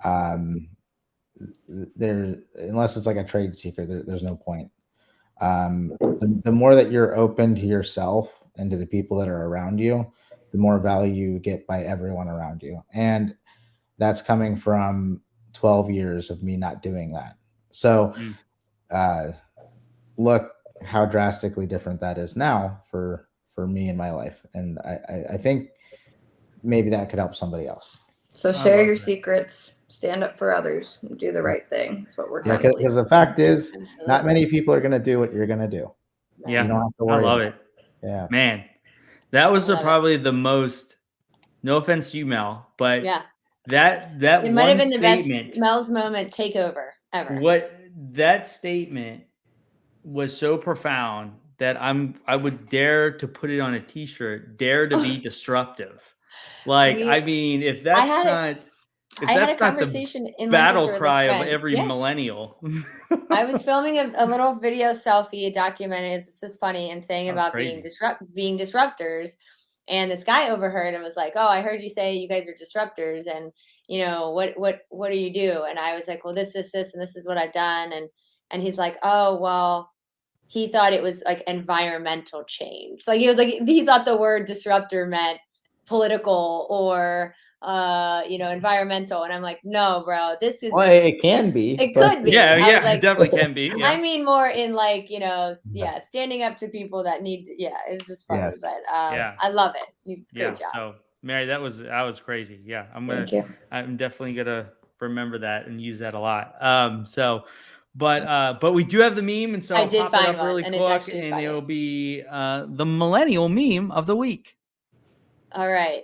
Unless it's like a trade secret, there's no point. The more that you're open to yourself and to the people that are around you, the more value you get by everyone around you. And that's coming from 12 years of me not doing that. So look how drastically different that is now for me in my life. And I think maybe that could help somebody else. So share your secrets, stand up for others, and do the right thing. That's what we're doing. Because the fact is, not many people are going to do what you're going to do. Yeah, you don't have to worry. I love it. Yeah, man, that was probably the most. No offense to you, Mel, but that it might have been the best Mel's Moment takeover ever. What that statement was so profound that I would dare to put it on a T-shirt. Dare to be disruptive. Like, I mean, if that's not. I had a conversation in battle cry of every millennial. I was filming a little video selfie, documented. It's just funny, and saying about being disruptors. And this guy overheard and was like, "Oh, I heard you say you guys are disruptors, and what do you do?" And I was like, "Well, this, and this is what I've done." And he's like, "Oh, well," he thought it was like environmental change. Like he thought the word disruptor meant political or environmental. And I'm like, no, bro, this is it can be. It could be. Yeah, like, it definitely can be. Yeah. I mean more in like, standing up to people that need it's just funny. Yes. But I love it. Great job. So Mary, that was crazy. Yeah. I'm definitely gonna remember that and use that a lot. But we do have the meme, and so I did find it up really quick, and it'll be the millennial meme of the week. All right.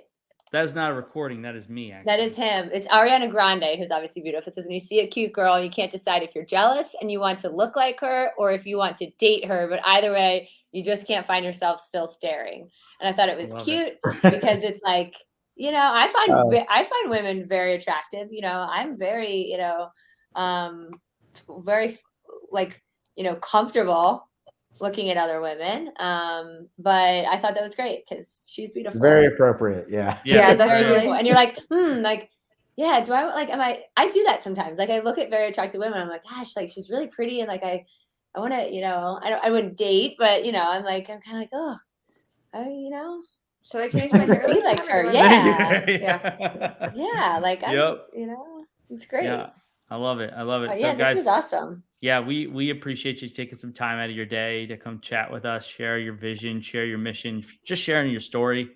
That is not a recording. That is me. Actually. That is him. It's Ariana Grande, who's obviously beautiful. It says, when you see a cute girl, you can't decide if you're jealous and you want to look like her or if you want to date her. But either way, you just can't find yourself still staring. And I thought it was cute because it's like, you know, I find women very attractive. You know, I'm very, you know, very like, you know, comfortable looking at other women. But I thought that was great because she's beautiful. Very appropriate. Yeah. Yeah, Very definitely. beautiful. And you're like, like, yeah, do I like, I do that sometimes. Like I look at very attractive women. I'm like, gosh, like she's really pretty. And like, I want to, you know, I wouldn't date, but you know, I'm kind of like, oh, you know, Should I change my hair? be like her. Yeah. Yeah. Like, Yep. you know, it's great. Yeah. I love it. I love it. Oh, So yeah, guys, this was awesome. Yeah, we appreciate you taking some time out of your day to come chat with us, share your vision, share your mission, just sharing your story.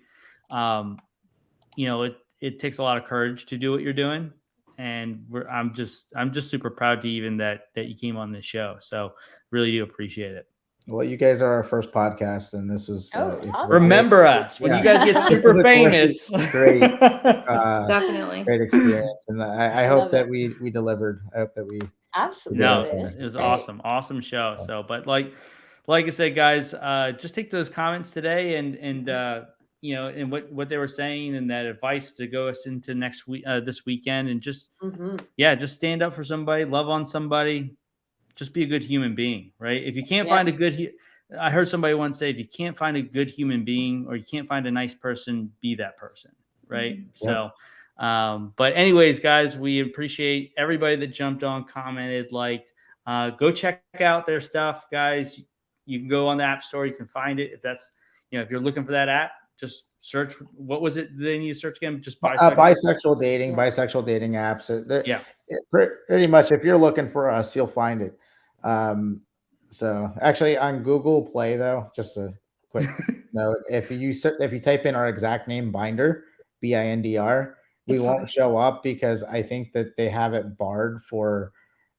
You know, it takes a lot of courage to do what you're doing, and I'm just super proud to even that you came on this show. So really do appreciate it. Well, you guys are our first podcast, and this was awesome. Remember us when you guys get super famous. Great, Definitely great experience, and I hope that it. we delivered. I hope that we Absolutely. No, Yeah. it was awesome show. So, but like I said, guys, just take those comments today and you know, and what they were saying and that advice to go us into next week, this weekend, and just just stand up for somebody, love on somebody, just be a good human being, right? If you can't find a good, I heard somebody once say, if you can't find a good human being or you can't find a nice person, be that person, right? So. But anyways, guys, we appreciate everybody that jumped on, commented, liked. Go check out their stuff, guys. You can go on the App Store. You can find it. If that's, you know, if you're looking for that app, just search. What was it? Then you search again. Just bisexual dating apps. Pretty much. If you're looking for us, you'll find it. So actually, on Google Play, though, just a quick note: if you type in our exact name, Bindr, Bindr. We won't show up because I think that they have it barred for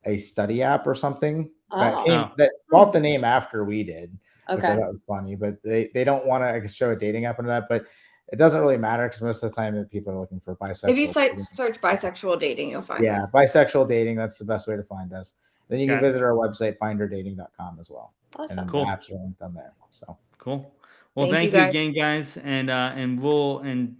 a study app or something that bought the name after we did, which I thought was funny. But they don't want to show a dating app under that. But it doesn't really matter because most of the time that people are looking for bisexual. If you search bisexual dating, you'll find it. Bisexual dating. That's the best way to find us. Then you can visit our website, bindrdating.com as well. Awesome. And cool. the apps are linked on there. So cool. Well, thank you again, guys, and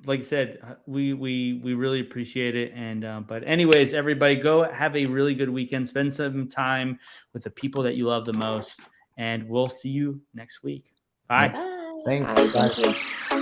like I said, we really appreciate it. And but anyways, everybody, go have a really good weekend. Spend some time with the people that you love the most, and we'll see you next week. Bye. Bye. Thanks. Thank you.